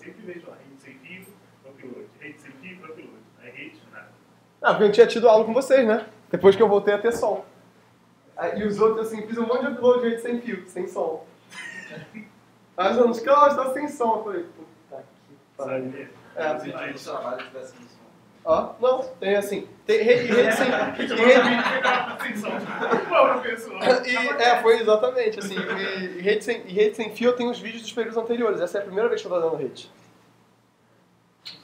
sempre vejo lá, rede sem fio, upload, rede sem fio, upload. Aí rede, nada. Ah, porque eu tinha tido aula com vocês, né? Depois que eu voltei a ter som. E os outros, assim, fiz um monte de upload de rede sem fio, sem som. Aí os alunos, Cláudio, tá sem som. Eu falei, puta que pariu. Se o dia de trabalho tivesse sem som. Ó, não, tem assim, tem rede sem foi exatamente assim, e rede sem fio eu tenho os vídeos dos períodos anteriores, essa é a primeira vez que eu tô dando rede.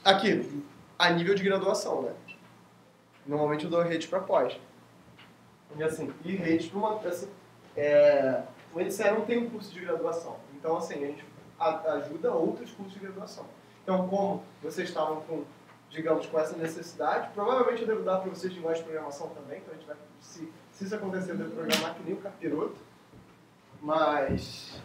Aqui, a nível de graduação, né? Normalmente eu dou rede para pós. E assim, e rede para uma, assim, o NCE não tem um curso de graduação, então assim, a gente ajuda outros cursos de graduação. Então, como vocês estavam com, digamos, com essa necessidade, provavelmente eu devo dar para vocês linguagem de programação também, então a gente vai, se isso acontecer, eu devo programar que nem o capiroto, mas...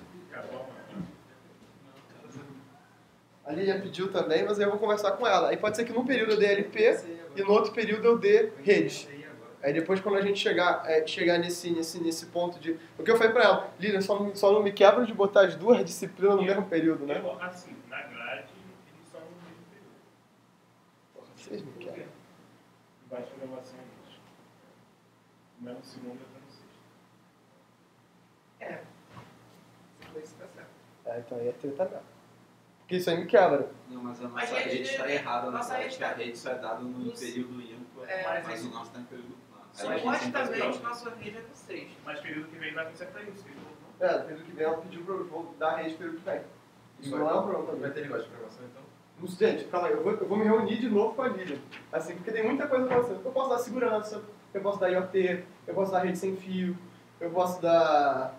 A Lilian pediu também, mas aí eu vou conversar com ela. Aí pode ser que num período eu dê LP e no outro período eu dê rede. Aí depois quando a gente chegar nesse ponto de... O que eu falei pra ela, Lilian, só não me quebra de botar as duas disciplinas no mesmo período, né? Assim, na grade, eles são no mesmo período. Vocês me quebram. Embaixo de gravação é isso. Não é no segundo, é no sexto. Então aí é treta mesmo. Porque isso aí me quebra. Não, mas a nossa rede está errada, na verdade, a rede só é dada no período ímpar, mas o nosso está em período plano. Supostamente, nossa rede é no 6. Mas período que vem vai consertar isso. No período que vem ela pediu pra eu vou dar rede período que vem. Isso não é um problema também. Vai ter negócio de programação então? Gente, calma aí, eu vou me reunir de novo com a Lilian. Assim, porque tem muita coisa acontecendo. Eu posso dar segurança, eu posso dar IoT, eu posso dar rede sem fio, eu posso dar...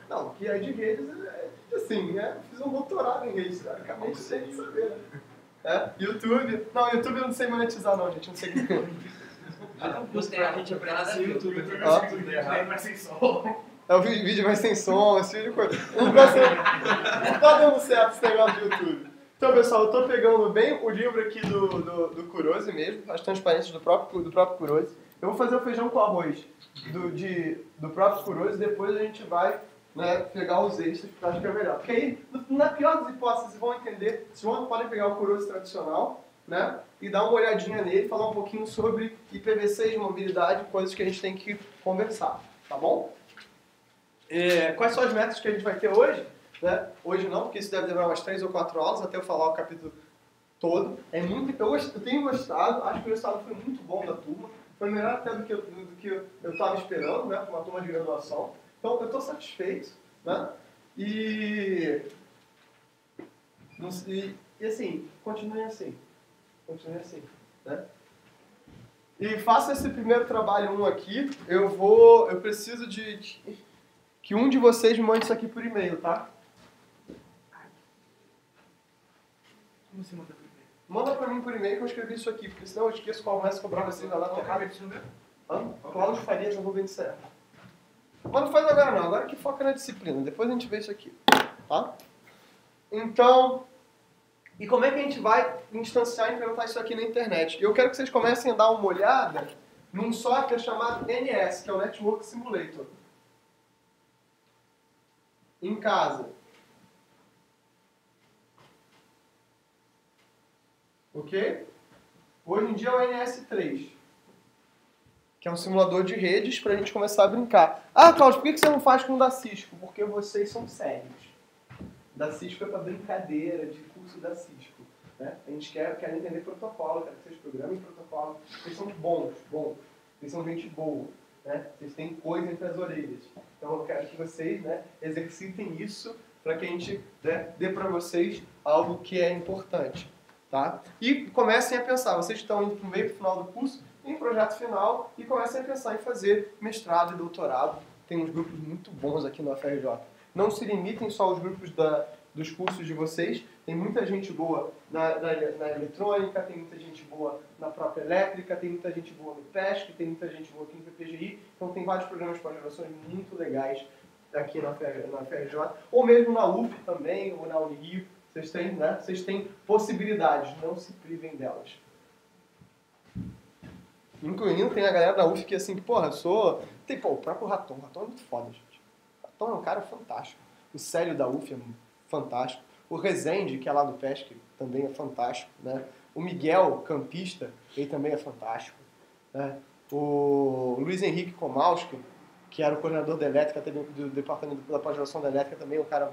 Não, que é de redes, assim, fiz um doutorado em redes, acabei de saber, né? YouTube, não, YouTube eu não sei monetizar não, gente, não sei o que Você a gente aprende assim no YouTube. Vai sem som. O vídeo vai sem som, esse tipo de coisa. Não tá dando certo esse negócio do YouTube. Então, pessoal, eu tô pegando bem o livro aqui do Kurose mesmo, as transparências do próprio Kurose. Eu vou fazer o feijão com arroz do próprio Kurose e depois a gente vai, né, pegar os extras, que eu acho que é melhor. Porque aí, na pior das hipóteses, vocês vão entender, vocês podem pegar o Kurose tradicional, né, e dar uma olhadinha nele, falar um pouquinho sobre IPv6, mobilidade, coisas que a gente tem que conversar, tá bom? Quais são as metas que a gente vai ter hoje? Né? Hoje não, porque isso deve demorar umas 3 ou 4 aulas até eu falar o capítulo todo. Eu tenho gostado, acho que o resultado foi muito bom da turma, foi melhor até do que eu estava esperando, né, uma turma de graduação. Então, eu estou satisfeito, né? E assim, continue assim, né? E faça esse primeiro trabalho aqui. Eu preciso que um de vocês me mande isso aqui por e-mail, tá? Como você manda por e-mail? Manda pra mim por e-mail que eu escrevi isso aqui, porque senão eu esqueço qual mais cobrar vocês na data errada. Cláudio Farias, arroba NCE. Mas não faz agora não, agora que foca na disciplina, depois a gente vê isso aqui, tá? Então, e como é que a gente vai instanciar e implementar isso aqui na internet? Eu quero que vocês comecem a dar uma olhada num software chamado NS, que é o Network Simulator. Em casa. Ok? Hoje em dia é o NS3, que é um simulador de redes para a gente começar a brincar. Ah, Cláudio, por que você não faz com o da Cisco? Porque vocês são sérios. Da Cisco é para brincadeira, de curso da Cisco. Né? A gente quer entender protocolo, quer que vocês programem protocolo. Vocês são bons. Vocês são gente boa. Né? Vocês têm coisa entre as orelhas. Então eu quero que vocês, né, exercitem isso para que a gente, né, dê para vocês algo que é importante. Tá? E comecem a pensar, vocês estão indo para o meio e final do curso, em projeto final, e comecem a pensar em fazer mestrado e doutorado. Tem uns grupos muito bons aqui no UFRJ. Não se limitem só aos grupos dos cursos de vocês, tem muita gente boa na eletrônica, tem muita gente boa na própria elétrica, tem muita gente boa no PESC, tem muita gente boa aqui no PPGI, então tem vários programas de pós-graduação muito legais aqui na UFRJ, ou mesmo na UF também, ou na Unirio. Vocês têm possibilidades, não se privem delas. Incluindo, tem a galera da UF que assim, porra, o próprio Raton é muito foda, gente. Então é um cara fantástico. O Célio da UF é fantástico. O Rezende, que é lá do PESC, também é fantástico, né? O Miguel, campista, ele também é fantástico, né? O Luiz Henrique Komalski, que era o coordenador da elétrica, do departamento da pós-graduação da elétrica, também é um cara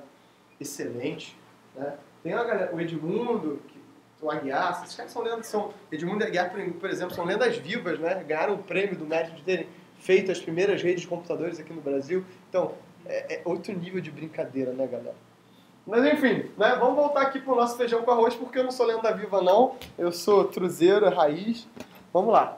excelente, né? Tem a galera, o Edmundo, o Aguiar, esses caras são lendas, Edmundo e Aguiar, por exemplo, são lendas vivas, né? Ganharam o prêmio do mérito de terem feito as primeiras redes de computadores aqui no Brasil. Então, é outro nível de brincadeira, né, galera? Mas enfim, né? Vamos voltar aqui pro nosso feijão com arroz, porque eu não sou lenda viva, não. Eu sou truzeiro, raiz. Vamos lá.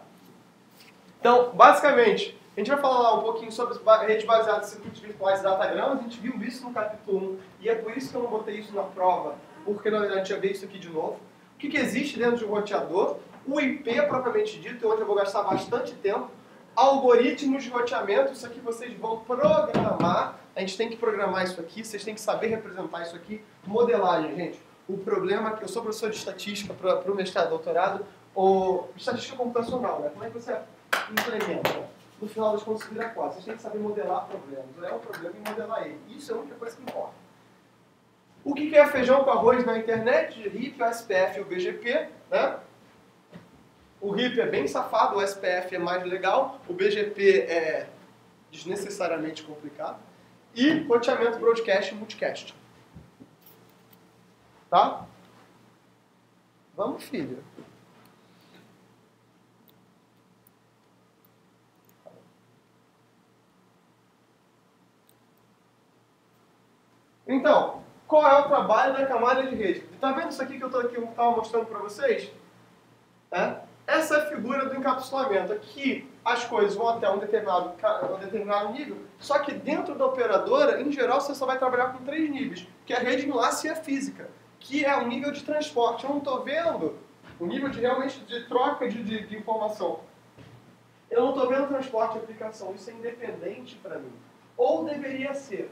Então, basicamente, a gente vai falar lá um pouquinho sobre redes baseadas em circuitos virtuais e datagramas. A gente viu isso no capítulo 1, e é por isso que eu não botei isso na prova, porque na verdade a gente ia ver isso aqui de novo. O que existe dentro de um roteador? O IP propriamente dito, onde eu vou gastar bastante tempo. Algoritmos de roteamento, isso aqui vocês vão programar. A gente tem que programar isso aqui, vocês têm que saber representar isso aqui. Modelagem, gente. O problema é que eu sou professor de estatística para o mestrado, doutorado, ou estatística computacional, né? Como é que você implementa? No final das contas, vira quase. Vocês têm que saber modelar problemas. Olhar o problema e modelar ele. Isso é a única coisa que importa. O que é feijão com arroz na internet? RIP, o SPF e o BGP, né? O RIP é bem safado, o SPF é mais legal, o BGP é desnecessariamente complicado. E roteamento broadcast e multicast. Tá? Vamos, filho. Então, qual é o trabalho da camada de rede? Tá vendo isso aqui que eu estava mostrando para vocês? Essa é a figura do encapsulamento. Aqui as coisas vão até um determinado nível, só que dentro da operadora, em geral, você só vai trabalhar com 3 níveis, que é a rede enlace e a física, que é o nível de transporte. Eu não estou vendo o nível realmente de troca de informação. Eu não estou vendo transporte e aplicação. Isso é independente para mim. Ou deveria ser.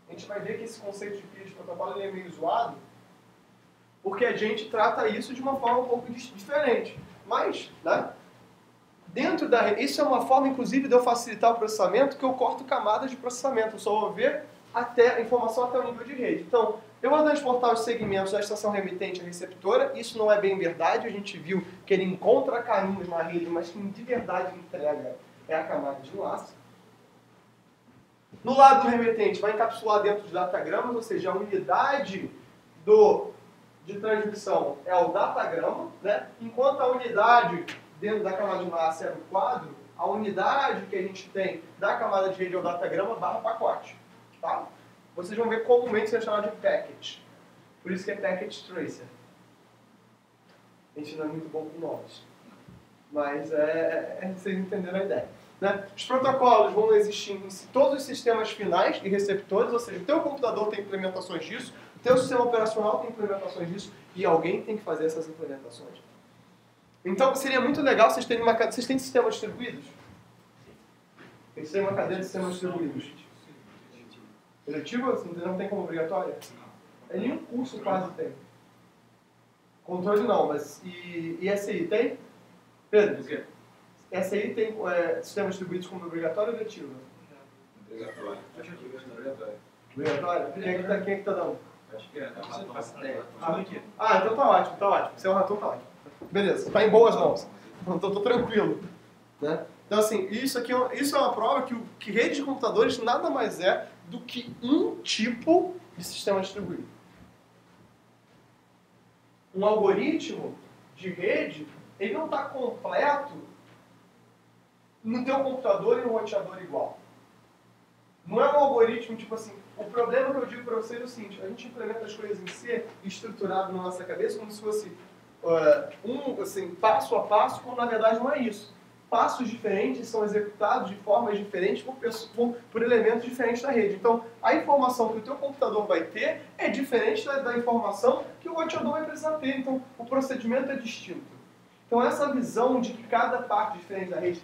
A gente vai ver que esse conceito de pilha de protocolo ele é meio zoado, porque a gente trata isso de uma forma um pouco diferente. Mas, né, dentro da rede, isso é uma forma, inclusive, de eu facilitar o processamento, que eu corto camadas de processamento. Eu só vou ver a informação até o nível de rede. Então, eu vou transportar os segmentos da estação remitente à receptora. Isso não é bem verdade. A gente viu que ele encontra caminhos na rede, mas quem de verdade entrega é a camada de enlace. No lado do remetente, vai encapsular dentro de datagramas, ou seja, a unidade de transmissão é o datagrama, né? Enquanto a unidade dentro da camada de enlace é o quadro, a unidade que a gente tem da camada de rede é o datagrama barra pacote. Tá? Vocês vão ver comumente isso é chamado de packet. Por isso que é packet tracer. A gente não é muito bom com nomes. Mas vocês entenderam a ideia. Né? Os protocolos vão existir em todos os sistemas finais e receptores, ou seja, o teu computador tem implementações disso, o teu sistema operacional tem implementações disso, e alguém tem que fazer essas implementações. Então seria muito legal vocês terem vocês têm sistemas distribuídos? Vocês têm uma cadeia de sistemas distribuídos? Eletivo? Não tem como obrigatória? É nenhum curso quase tem. Controle não, mas e SI tem? Pedro? O quê? SI tem sistemas distribuídos como obrigatório ou eletivo? Obrigatório. Acho que é obrigatório. Obrigatório? Quem é que tá dando? Acho que é. Então tá ótimo, tá ótimo. Se é o Raton, tá ótimo. Beleza, tá em boas mãos. Então tô tranquilo. Né? Então assim, isso é uma prova que rede de computadores nada mais é do que um tipo de sistema distribuído. Um algoritmo de rede, ele não está completo no teu computador e no roteador igual. Não é um algoritmo tipo assim. O problema que eu digo para vocês é o seguinte: a gente implementa as coisas em C estruturado na nossa cabeça como se fosse passo a passo, quando na verdade não é isso. Passos diferentes são executados de formas diferentes por elementos diferentes da rede. Então, a informação que o teu computador vai ter é diferente da informação que o roteador vai precisar ter. Então, o procedimento é distinto. Então, essa visão de que cada parte diferente da rede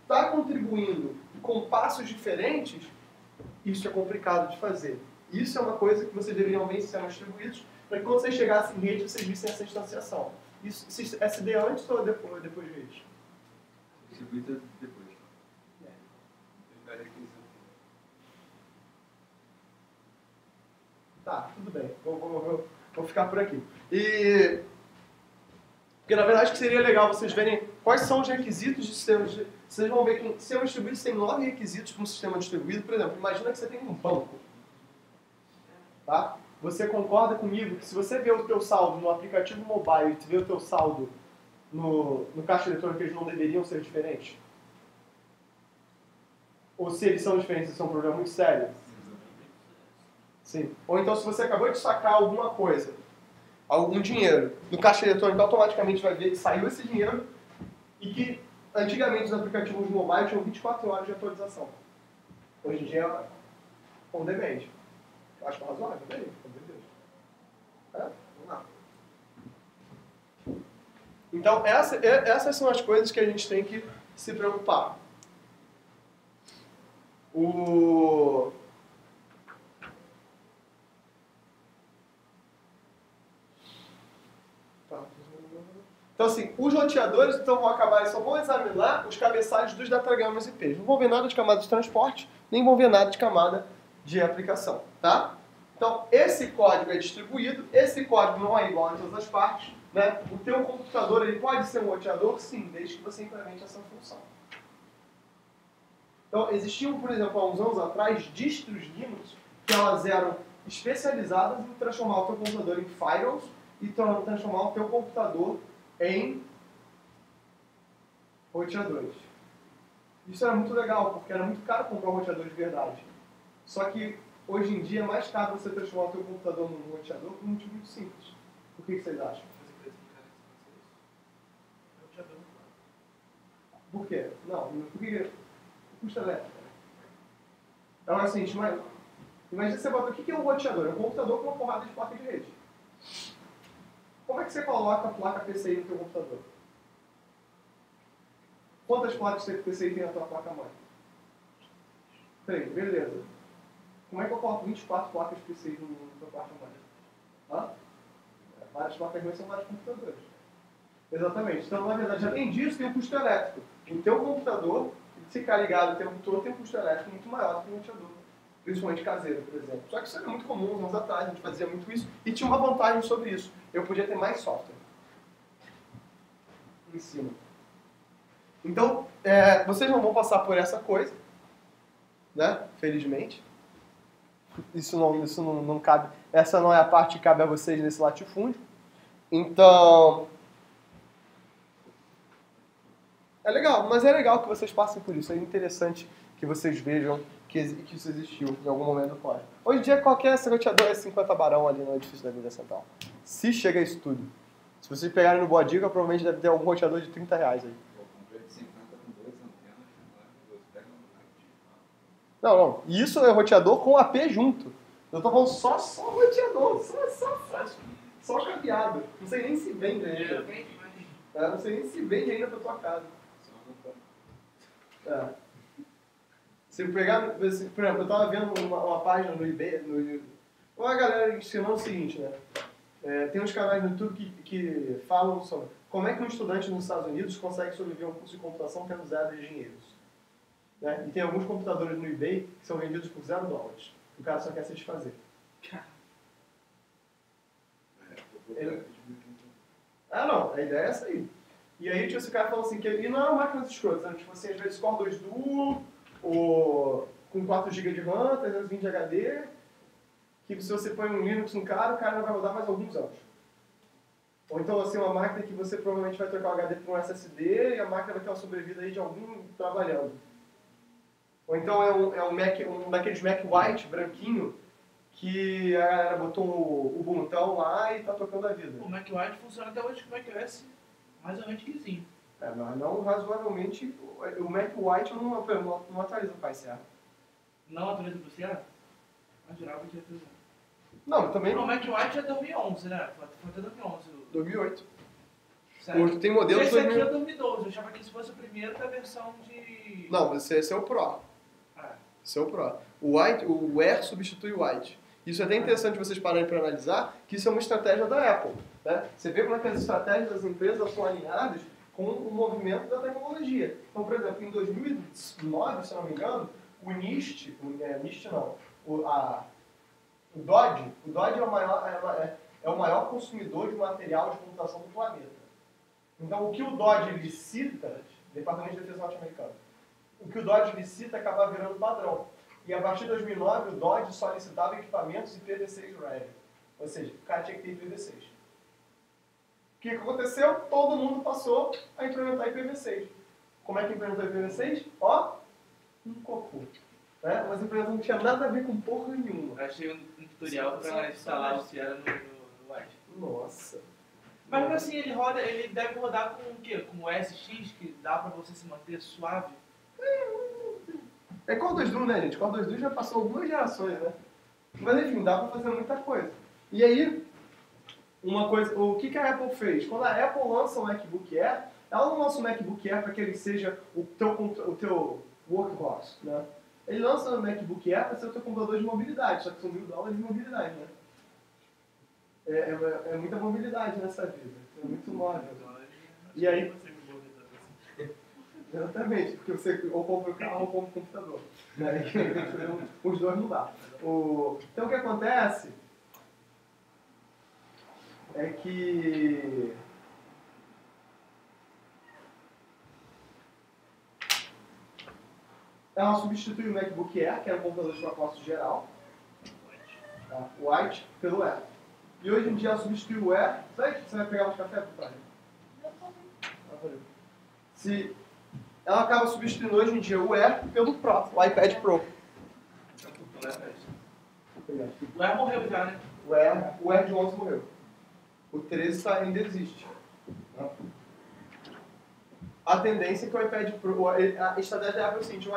está contribuindo com passos diferentes, isso é complicado de fazer. Isso é uma coisa que vocês deveriam ver em sistemas distribuídos, para que quando vocês chegassem em rede, vocês vissem essa instanciação. Isso, SD antes ou depois de rede? Distribuída depois. Tá, tudo bem. Vou ficar por aqui. Porque na verdade que seria legal vocês verem quais são os requisitos de sistemas. Vocês vão ver que sistemas distribuídos tem 9 requisitos para um sistema distribuído. Por exemplo, imagina que você tem um banco. Tá? Você concorda comigo que se você vê o teu saldo no aplicativo mobile e vê o teu saldo no caixa eletrônico, eles não deveriam ser diferentes? Ou se eles são diferentes, isso é um problema muito sério? Sim. Ou então se você acabou de sacar alguma coisa, algum dinheiro, no caixa eletrônico automaticamente vai ver que saiu esse dinheiro e que antigamente os aplicativos mobile tinham 24 horas de atualização. Hoje em dia é on demand. Eu acho razoável, né? Vamos lá. Então essas são as coisas que a gente tem que se preocupar. Então, assim, os roteadores vão acabar, só vão examinar os cabeçalhos dos datagramas IPs. Não vão ver nada de camada de transporte, nem vão ver nada de camada de aplicação, tá? Então, esse código é distribuído, esse código não é igual em todas as partes, né? O teu computador ele pode ser um roteador? Sim, desde que você implemente essa função. Então, existiam, por exemplo, há uns anos atrás, distros Linux que elas eram especializadas em transformar o teu computador em firewalls e transformar o teu computador em roteadores. Isso era muito legal, porque era muito caro comprar um roteador de verdade. Só que, hoje em dia, é mais caro você transformar o teu computador num roteador por um motivo muito simples. Por que vocês acham? Por quê? Não, porque custa elétrico. Então, assim, imagina você bota, o que é um roteador? É um computador com uma porrada de placa de rede. Como é que você coloca a placa PCI no teu computador? Quantas placas PCI tem na tua placa-mãe? 3, beleza. Como é que eu coloco 24 placas PCI no teu placa-mãe? Várias placas-mãe são vários computadores. Exatamente. Então, na verdade, além disso, tem um custo elétrico. O teu computador, se ficar ligado o tempo todo, tem um custo elétrico muito maior do que um roteador. Principalmente caseiro, por exemplo. Só que isso era muito comum, uns anos atrás, a gente fazia muito isso. E tinha uma vantagem sobre isso. Eu podia ter mais software em cima. Então, vocês não vão passar por essa coisa, né? Felizmente. Isso não cabe. Essa não é a parte que cabe a vocês nesse latifúndio. Então, é legal, mas é legal que vocês passem por isso. É interessante que vocês vejam que isso existiu em algum momento do código. Hoje em dia, qualquer roteador é 50 barão ali no edifício da Avenida Central. Se chega a isso tudo. Se vocês pegarem no Boa Dica, provavelmente deve ter algum roteador de 30 reais aí. Eu comprei de 50 com 2 antenas, Não. Isso é roteador com AP junto. Eu tô falando só roteador, só cabeado. Não sei nem se vende ainda. Não sei nem se vende ainda pra tua casa. Se pegar, por exemplo, eu estava vendo uma página no eBay, uma galera ensinando o seguinte, né? Tem uns canais no YouTube que falam sobre como é que um estudante nos Estados Unidos consegue sobreviver a um curso de computação tendo zero de dinheiros. Né? E tem alguns computadores no eBay que são vendidos por $0. O cara só quer se desfazer. Não, a ideia é essa aí. E aí, tipo, esse cara falou assim, e não é uma máquina de escroto, né? Tipo assim, às vezes Core 2 Duo, com 4 GB de RAM, 320 de HD, que se você põe um Linux no cara, o cara não vai rodar mais alguns anos. Ou então, assim, uma máquina que você provavelmente vai trocar o HD por um SSD e a máquina vai ter uma sobrevida aí de algum trabalhando. Ou então é um daqueles Mac White, branquinho, que a galera botou o Ubuntu lá e tá tocando a vida. O Mac White funciona até hoje com o Mac OS mais ou menos lisinho. Mas não razoavelmente. O Mac White não atualiza para ICA. Não atualiza para ICA? Mas jurava que ia atualizar. Não, também não. O Mac White é 2011, né? Foi até 2011. 2008. Sério? Tem modelo de esse aqui é 2012. Eu achava que esse fosse o primeiro da versão de... Não, esse é o Pro. Esse é o Pro. O Air substitui o White. Isso é até interessante vocês pararem para analisar, que isso é uma estratégia da Apple. Né? Você vê como é que as estratégias das empresas são alinhadas com o movimento da tecnologia. Então, por exemplo, em 2009, se não me engano, o NIST, O Dodge é o maior consumidor de material de computação do planeta. Então, o que o Dodge licita, Departamento de Defesa norte-americano, o que o Dodge licita acaba virando padrão. E a partir de 2009, o Dodge só licitava equipamentos IPv6 ready. Ou seja, o cara tinha que ter IPv6. O que aconteceu? Todo mundo passou a implementar IPv6. Como é que implementou IPv6? Ó, um cocô. Né? Mas a implementação não tinha nada a ver com porra nenhuma. Eu achei um tutorial para instalar o Sierra no White. Nossa. Mas assim, ele deve rodar com o quê? Com o SX, que dá pra você se manter suave? É Core 2 Duo, né, gente? Core 2 Duo já passou algumas gerações, né? Mas enfim, dá pra fazer muita coisa. E aí, o que a Apple fez? Quando a Apple lança o MacBook Air, ela não lança o MacBook Air para que ele seja o teu workhorse, né? Ele lança o MacBook Air para ser o teu computador de mobilidade, só que são $1.000 de mobilidade, né? É muita mobilidade nessa vida, é muito móvel. E aí... Exatamente, porque você ou compra o carro ou compra o computador. Né? Os dois não dá. Então o que acontece é que ela substitui o MacBook Air, que era um computador de propósito geral, tá? O White, pelo Air. E hoje em dia ela substitui o Air. Sabe que você vai pegar mais café, Vitória? Ela acaba substituindo hoje em dia o Air pelo Pro, o iPad Pro. O Air morreu já, né? O Air de 11 morreu. O 13 ainda existe. A tendência é que o iPad Pro... A estratégia da Apple é o seguinte,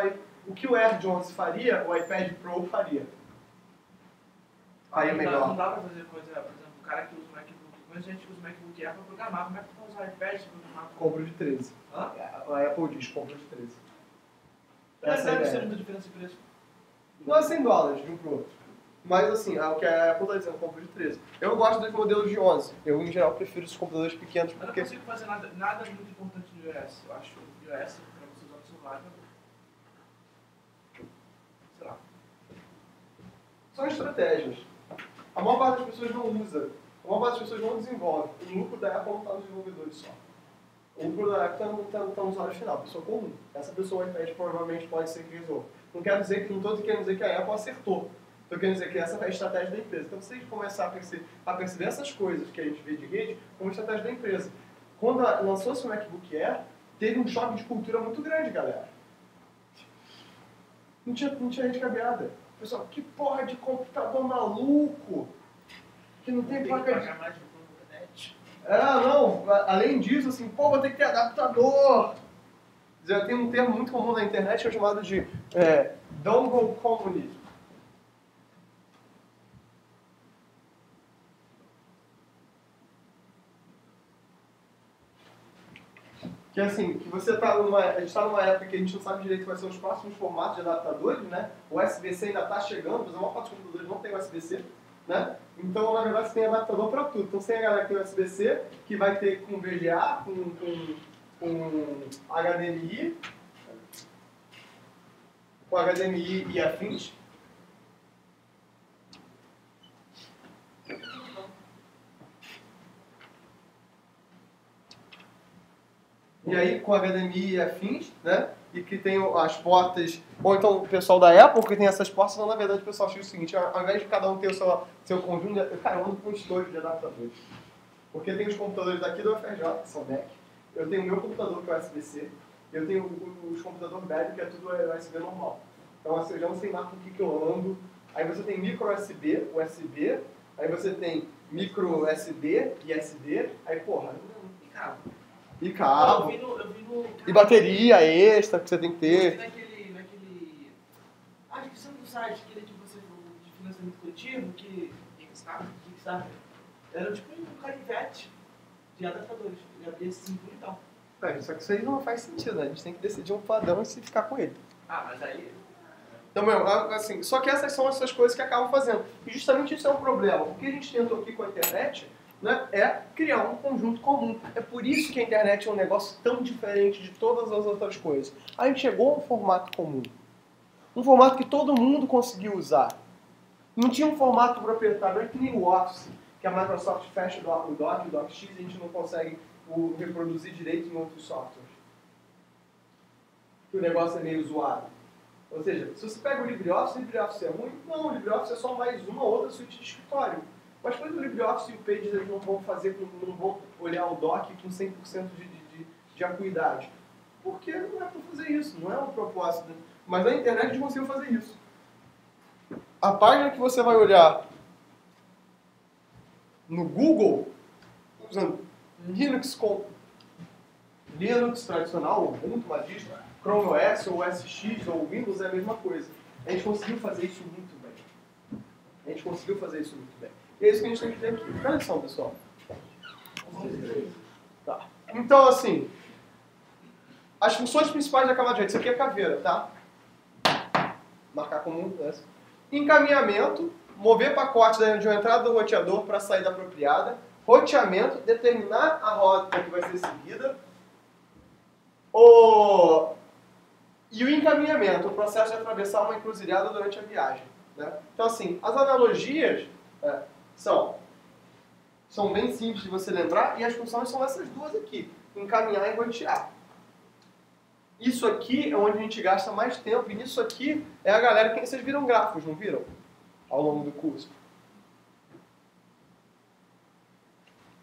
o que o Air de 11 faria, o iPad Pro faria. Faria melhor. Não dá pra fazer coisa... Por exemplo, o cara que usa o MacBook... Quando a gente usa o MacBook Air pra programar, como é que tu vai usar o iPad pra programar? Compra de 13. Hã? A Apple diz, compra de 13. Essa deve ser muita diferença de preço. Não é $100 de um pro outro. Mas assim, o que a Apple está dizendo, compra de 13. Eu gosto dos modelos de 11. Eu, em geral, prefiro esses computadores pequenos Mas porque... eu não consigo fazer nada muito importante no iOS. Eu acho o iOS, pra você usar no celular, sei lá. São estratégias. A maior parte das pessoas não usa. A maior parte das pessoas não desenvolve. O lucro da Apple não está nos desenvolvedores só. O lucro da Apple está no usuário final, pessoa comum. Essa pessoa, o iPad, provavelmente pode ser que resolva. Não estou querendo dizer que a Apple acertou. Estou querendo dizer que essa é a estratégia da empresa. Então você tem que começar a perceber essas coisas que a gente vê de rede como estratégia da empresa. Quando lançou-se o MacBook Air, teve um choque de cultura muito grande, galera. Não tinha gente cabeada. Pessoal, que porra de computador maluco! Que não tem placa de... mais de internet. Não. Além disso, assim, vou ter que ter adaptador. Já tem um termo muito comum na internet que é chamado de dongle communism. Que assim, que você a gente está numa época que a gente não sabe direito quais são os próximos formatos de adaptadores, né? O USB-C ainda está chegando, mas a maior parte dos computadores não tem USB-C, né? Então, na verdade, você tem adaptador para tudo. Então, você tem a galera que tem USB-C, que vai ter com VGA, com HDMI e afins. E aí, com HDMI e afins, né? E que tem as portas, ou então o pessoal da Apple que tem essas portas, então na verdade o pessoal acha o seguinte, ao invés de cada um ter o seu conjunto, cara, eu ando com estojo de adaptadores. Porque tem os computadores daqui do UFRJ, que são Mac, eu tenho o meu computador que é USB-C, eu tenho os computadores BED, que é tudo USB normal. Então assim, eu já não sei mais com o que eu ando. Aí você tem micro USB, USB, aí você tem micro USB e SD, aí porra, e cabo. Eu vi no E bateria extra que você tem que ter. naquele... Acho que são do site, aquele que você de financiamento coletivo, que... Kickstarter. Era tipo um canivete de adaptadores. Ele abria assim, bonitão. Só que isso aí não faz sentido, né? A gente tem que decidir um padrão e se ficar com ele. Mas aí... Então, assim, só que essas são essas coisas que acabam fazendo. E justamente isso é um problema. O que a gente tentou aqui com a internet, né, é criar um conjunto comum. É por isso que a internet é um negócio tão diferente de todas as outras coisas. A gente chegou a um formato comum. Um formato que todo mundo conseguiu usar. Não tinha um formato proprietário, não é que nem o Office, que a Microsoft fecha o DocX, e a gente não consegue reproduzir direito em outros softwares. Que o negócio é meio zoado. Ou seja, se você pega o LibreOffice é ruim? Não, o LibreOffice é só mais uma outra suíte de escritório. Mas por que o LibreOffice e o Pages eles não vão olhar o doc com 100% de acuidade? Porque não é para fazer isso, não é um propósito. Mas na internet eles conseguiu fazer isso. A página que você vai olhar no Google, usando Linux tradicional, Ubuntu, Magista, Chrome OS, ou OS X, ou Windows, é a mesma coisa. A gente conseguiu fazer isso muito bem. E é isso que a gente tem que ter aqui. Presta atenção, pessoal. Tá. Então, assim, as funções principais da camada de rede. Isso aqui é caveira, tá? Marcar como essa. Encaminhamento, mover pacotes de uma entrada do roteador para a saída apropriada. Roteamento, determinar a rota que vai ser seguida. E o encaminhamento, o processo de atravessar uma encruzilhada durante a viagem. Né? Então, assim, as analogias são bem simples de você lembrar e as funções são essas duas aqui, encaminhar e rotear. Isso aqui é onde a gente gasta mais tempo e nisso aqui é a galera que vocês viram gráficos, não viram? Ao longo do curso.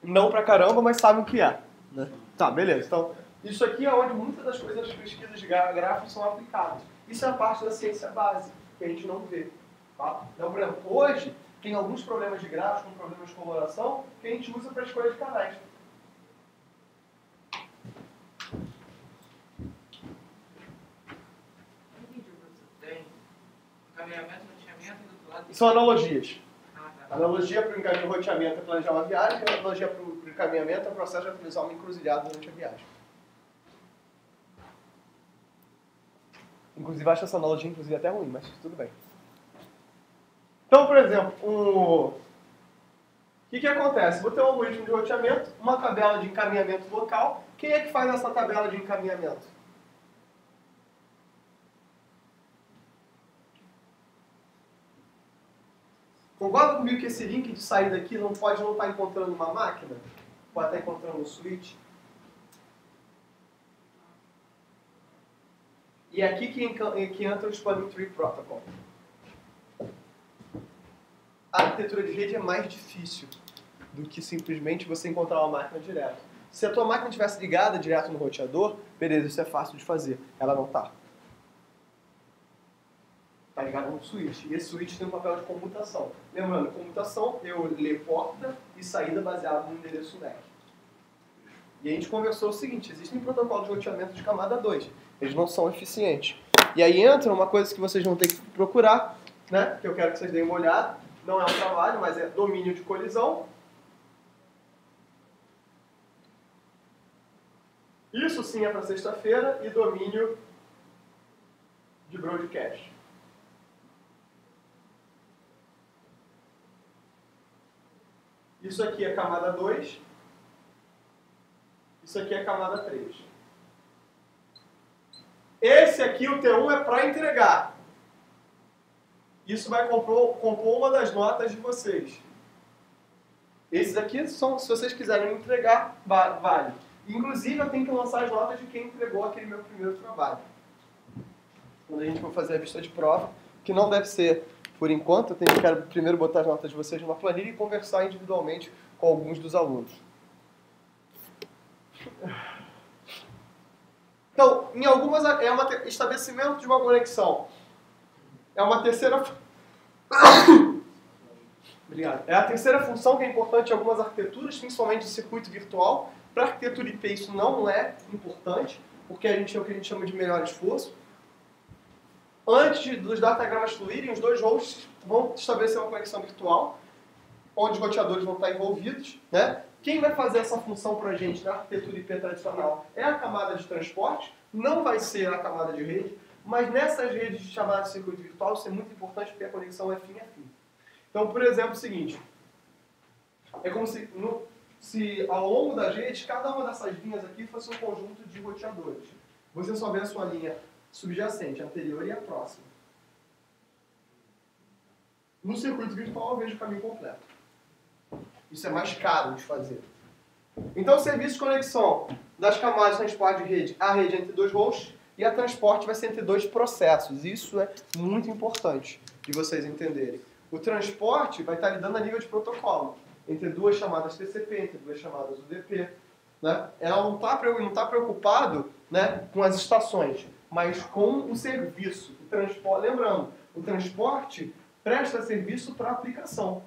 Não pra caramba, mas sabem o que é. Né? Tá, beleza. Então, isso aqui é onde muitas das coisas das pesquisas de gráficos são aplicadas. Isso é a parte da ciência básica, que a gente não vê. Tá? Então, por exemplo, hoje tem alguns problemas de gráficos, como problemas de coloração, que a gente usa para escolha de canais. Encaminhamento, roteamento e do outro lado. São analogias. Tá. Analogia para o encaminhamento e roteamento é planejar uma viagem, e analogia para o encaminhamento é o processo de atualizar uma encruzilhada durante a viagem. Inclusive, acho essa analogia até ruim, mas tudo bem. Então, por exemplo, o que acontece? Vou ter um algoritmo de roteamento, uma tabela de encaminhamento local. Quem é que faz essa tabela de encaminhamento? Concorda comigo que esse link de saída aqui não pode não estar encontrando uma máquina? Pode estar encontrando um switch? E é aqui que entra o Spanning Tree Protocol. A arquitetura de rede é mais difícil do que simplesmente você encontrar uma máquina direto. Se a tua máquina estivesse ligada direto no roteador, beleza, isso é fácil de fazer. Ela não está. Está ligada no switch. E esse switch tem um papel de comutação. Lembrando, comutação, eu ler porta e saída baseado no endereço MAC. E a gente conversou o seguinte, existem protocolos de roteamento de camada 2. Eles não são eficientes. E aí entra uma coisa que vocês vão ter que procurar, né, que eu quero que vocês deem uma olhada. Não é um trabalho, mas é domínio de colisão. Isso sim é para sexta-feira. E domínio de broadcast. Isso aqui é camada 2. Isso aqui é camada 3. Esse aqui, o T1, é para entregar. Isso vai compor uma das notas de vocês. Esses aqui são, se vocês quiserem entregar, vale. Inclusive, eu tenho que lançar as notas de quem entregou aquele meu primeiro trabalho. Quando a gente for fazer a vista de prova, que não deve ser por enquanto, eu quero primeiro botar as notas de vocês numa planilha e conversar individualmente com alguns dos alunos. Então, em algumas é estabelecimento de uma conexão. É uma terceira... Obrigado. É a terceira função que é importante em algumas arquiteturas, principalmente de circuito virtual. Para a arquitetura IP isso não é importante, porque a gente é o que a gente chama de melhor esforço. Antes dos datagramas fluírem, os dois hosts vão estabelecer uma conexão virtual, onde os roteadores vão estar envolvidos. Né? Quem vai fazer essa função para a gente na arquitetura IP tradicional é a camada de transporte, não vai ser a camada de rede, mas nessas redes chamadas de circuito virtual isso é muito importante porque a conexão é fim a fim. Então, por exemplo, é o seguinte, é como se ao longo das redes, cada uma dessas linhas aqui fosse um conjunto de roteadores. Você só vê a sua linha subjacente, a anterior e a próxima. No circuito virtual eu vejo o caminho completo. Isso é mais caro de fazer. Então, o serviço de conexão das camadas de transporte de rede, a rede é entre 2 hosts e a transporte vai ser entre 2 processos. Isso é muito importante de vocês entenderem. O transporte vai estar lidando a nível de protocolo, entre 2 chamadas TCP, entre 2 chamadas UDP. Né? Ela não está preocupado, né, com as estações, mas com o serviço. O transporte, lembrando, o transporte presta serviço para a aplicação.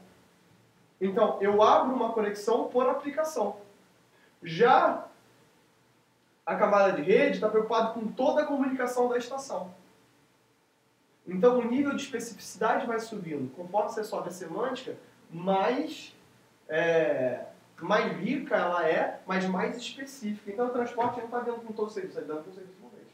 Então, eu abro uma conexão por aplicação. Já a camada de rede está preocupada com toda a comunicação da estação. Então, o nível de especificidade vai subindo. Conforme você sobe a semântica, mais rica ela é, mas mais específica. Então, o transporte não está vendo com todo o serviço, ele está vendo com o serviço de uma vez.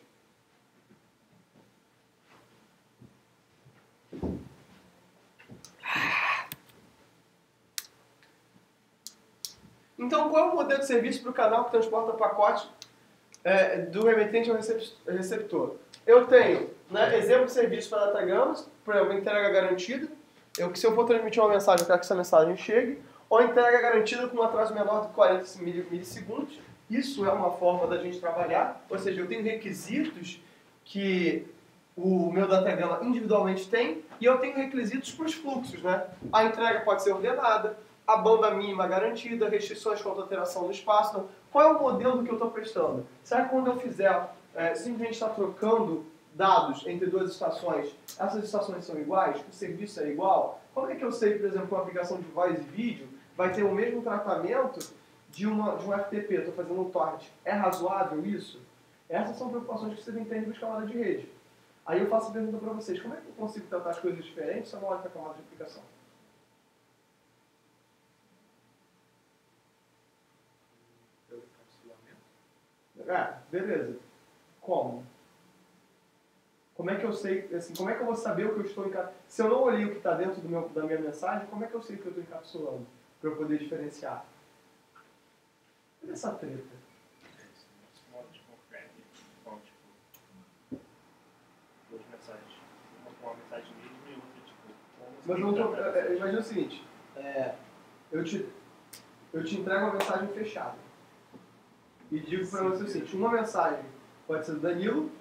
Então, qual é o modelo de serviço para o canal que transporta pacote do remetente ao receptor? Eu tenho, né, exemplo de serviço para datagramas, por exemplo, entrega garantida. Se eu for transmitir uma mensagem, eu quero que essa mensagem chegue. Ou entrega garantida com um atraso menor de 40 milissegundos. Isso é uma forma da gente trabalhar. Ou seja, eu tenho requisitos que o meu datagrama individualmente tem e eu tenho requisitos para os fluxos. Né? A entrega pode ser ordenada, a banda mínima garantida, restrições contra alteração do espaço. Então, qual é o modelo que eu estou prestando? Será que quando eu fizer, simplesmente estar trocando dados entre 2 estações, essas estações são iguais? O serviço é igual? Como é que eu sei, por exemplo, que uma aplicação de voz e vídeo vai ter o mesmo tratamento de um FTP? Eu estou fazendo um torrent. É razoável isso? Essas são preocupações que vocês entendem com camada de rede. Aí eu faço a pergunta para vocês, como é que eu consigo tratar as coisas diferentes se eu não olho para a camada de aplicação? Beleza. Como? Como é que eu sei, assim, como é que eu vou saber o que eu estou encapsulando? Se eu não olhei o que está dentro da minha mensagem, como é que eu sei o que eu estou encapsulando? Para eu poder diferenciar. Olha essa treta. Modo de confere, tipo, 2 mensagens. Uma com uma mensagem mesmo e outra, tipo... Mas eu tô, imagina o seguinte, eu te entrego uma mensagem fechada. E digo para você o seguinte, uma mensagem pode ser do Danilo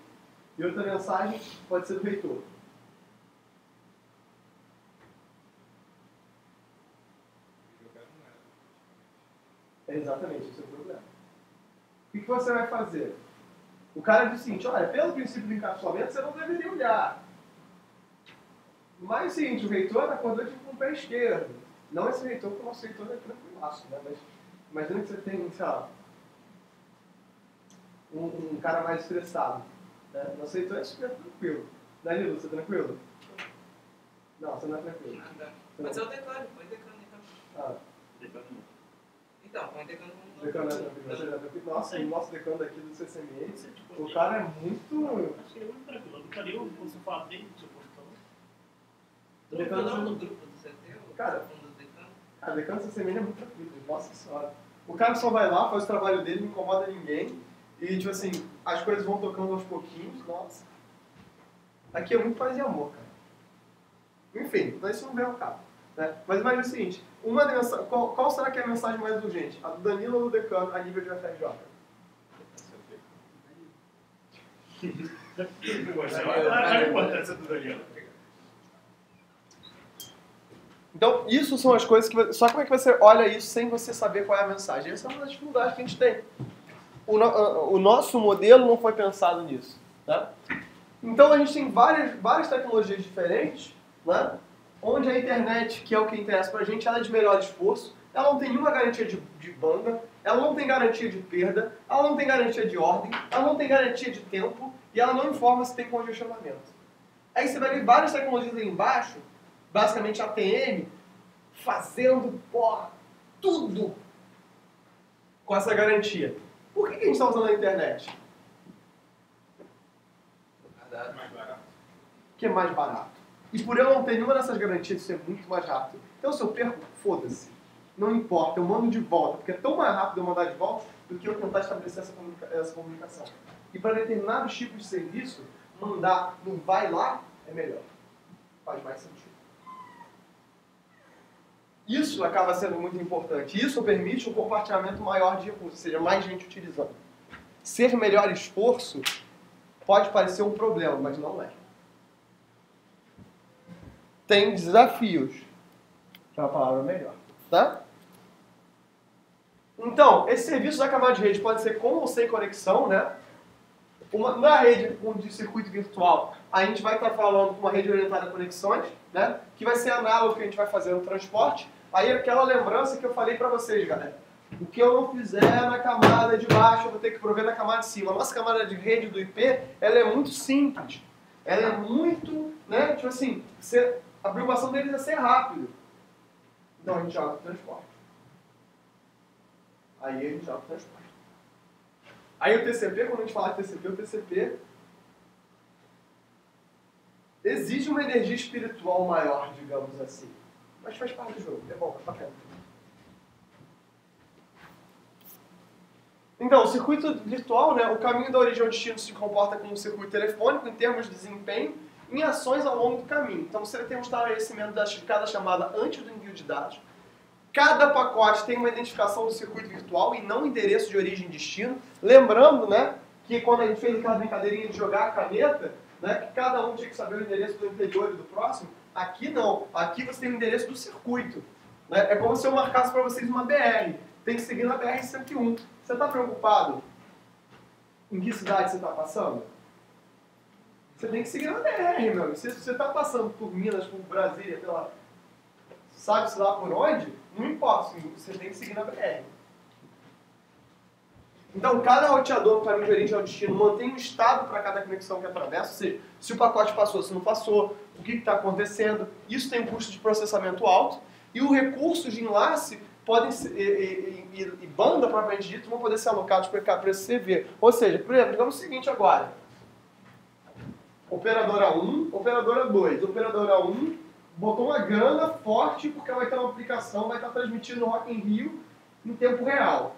e outra mensagem pode ser do reitor. Exatamente, esse é o problema. O que você vai fazer? O cara diz o seguinte, olha, pelo princípio do encapsulamento você não deveria olhar. Mas é o seguinte, o reitor acordou com o pé esquerdo. Não esse reitor, porque o nosso reitor é tranquilaço, né? Mas imagina que você tem, sei lá, um cara mais estressado. Né? Nosso reitor é super tranquilo. Danilo, você é tranquilo? Não, você não é tranquilo. Mas é o decano, põe decano então. Decano não. Então, põe decano no... Decano é tranquilo. Nossa, o nosso decano daqui do CCME, o cara é muito... Achei muito tranquilo. Eu nunca li o curso falar dele, do seu postão. Decano no grupo do CT, cara, do decano. A decano do CCME é muito tranquilo, nossa senhora. O cara só vai lá, faz o trabalho dele, não incomoda ninguém. E, tipo assim, as coisas vão tocando aos pouquinhos, nossa. Aqui é muito paz e amor, cara. Enfim, mas isso não vem ao cabo. Né? Mas imagina o seguinte, qual será que é a mensagem mais urgente? A do Danilo ou do decano a nível de UFRJ? A importância do Danilo. Então, isso são as coisas que... Só como é que você olha isso sem você saber qual é a mensagem? Essa é uma das dificuldades que a gente tem. O nosso modelo não foi pensado nisso. Tá? Então, a gente tem várias tecnologias diferentes, né? Onde a internet, que é o que interessa pra gente, ela é de melhor esforço, ela não tem nenhuma garantia de banda, ela não tem garantia de perda, ela não tem garantia de ordem, ela não tem garantia de tempo e ela não informa se tem congestionamento. Aí você vai ver várias tecnologias aí embaixo, basicamente ATM, fazendo tudo com essa garantia. Por que a gente está usando a internet? Mais barato. Que é mais barato. E por eu não ter nenhuma dessas garantias, isso é muito mais rápido. Então se eu perco, foda-se. Não importa, eu mando de volta, porque é tão mais rápido eu mandar de volta do que eu tentar estabelecer essa comunicação. E para determinados tipos de serviço, mandar no vai lá é melhor. Faz mais sentido. Isso acaba sendo muito importante. Isso permite um compartilhamento maior de recursos, ou seja, mais gente utilizando. Ser melhor esforço pode parecer um problema, mas não é. Tem desafios, que é uma palavra melhor, tá? Então, esse serviço da camada de rede pode ser com ou sem conexão, né? Na rede de circuito virtual, a gente vai estar falando com uma rede orientada a conexões, né? Que vai ser análogo ao que a gente vai fazer no transporte. Aí aquela lembrança que eu falei para vocês, galera. O que eu não fizer na camada de baixo, eu vou ter que prover na camada de cima. A nossa camada de rede do IP, ela é muito simples. Ela é muito, né? Tipo assim, a preocupação deles é ser rápido. Então a gente joga o transporte. Aí a gente joga o transporte. Aí o TCP, quando a gente fala de TCP, o TCP exige uma energia espiritual maior, digamos assim. Mas faz parte do jogo, é bom, é bacana. Então, o circuito virtual, né, o caminho da origem ao destino se comporta como um circuito telefônico em termos de desempenho em ações ao longo do caminho. Então, você tem um estabelecimento de cada chamada antes do envio de dados. Cada pacote tem uma identificação do circuito virtual e não endereço de origem e destino. Lembrando, né, que quando a gente fez aquela brincadeirinha de jogar a caneta, né, que cada um tinha que saber o endereço do anterior e do próximo, aqui não. Aqui você tem o endereço do circuito. Né? É como se eu marcasse para vocês uma BR. Tem que seguir na BR-101. Você está preocupado em que cidade você está passando? Você tem que seguir na BR, meu. Se você está passando por Minas, por Brasília, pela... sabe-se lá por onde, não importa, você tem que seguir na BR. Então, cada roteador no caminho de origem ao destino mantém um estado para cada conexão que atravessa, ou seja, se o pacote passou, se não passou, o que está acontecendo. Isso tem um custo de processamento alto e os recursos de enlace podem ser, e banda propriamente dito vão poder ser alocados para esse CV. Ou seja, por exemplo, digamos o seguinte agora. Operadora 1, operadora 2. Operadora 1 botou uma grana forte porque vai ter uma aplicação, vai estar transmitindo no Rock in Rio em tempo real.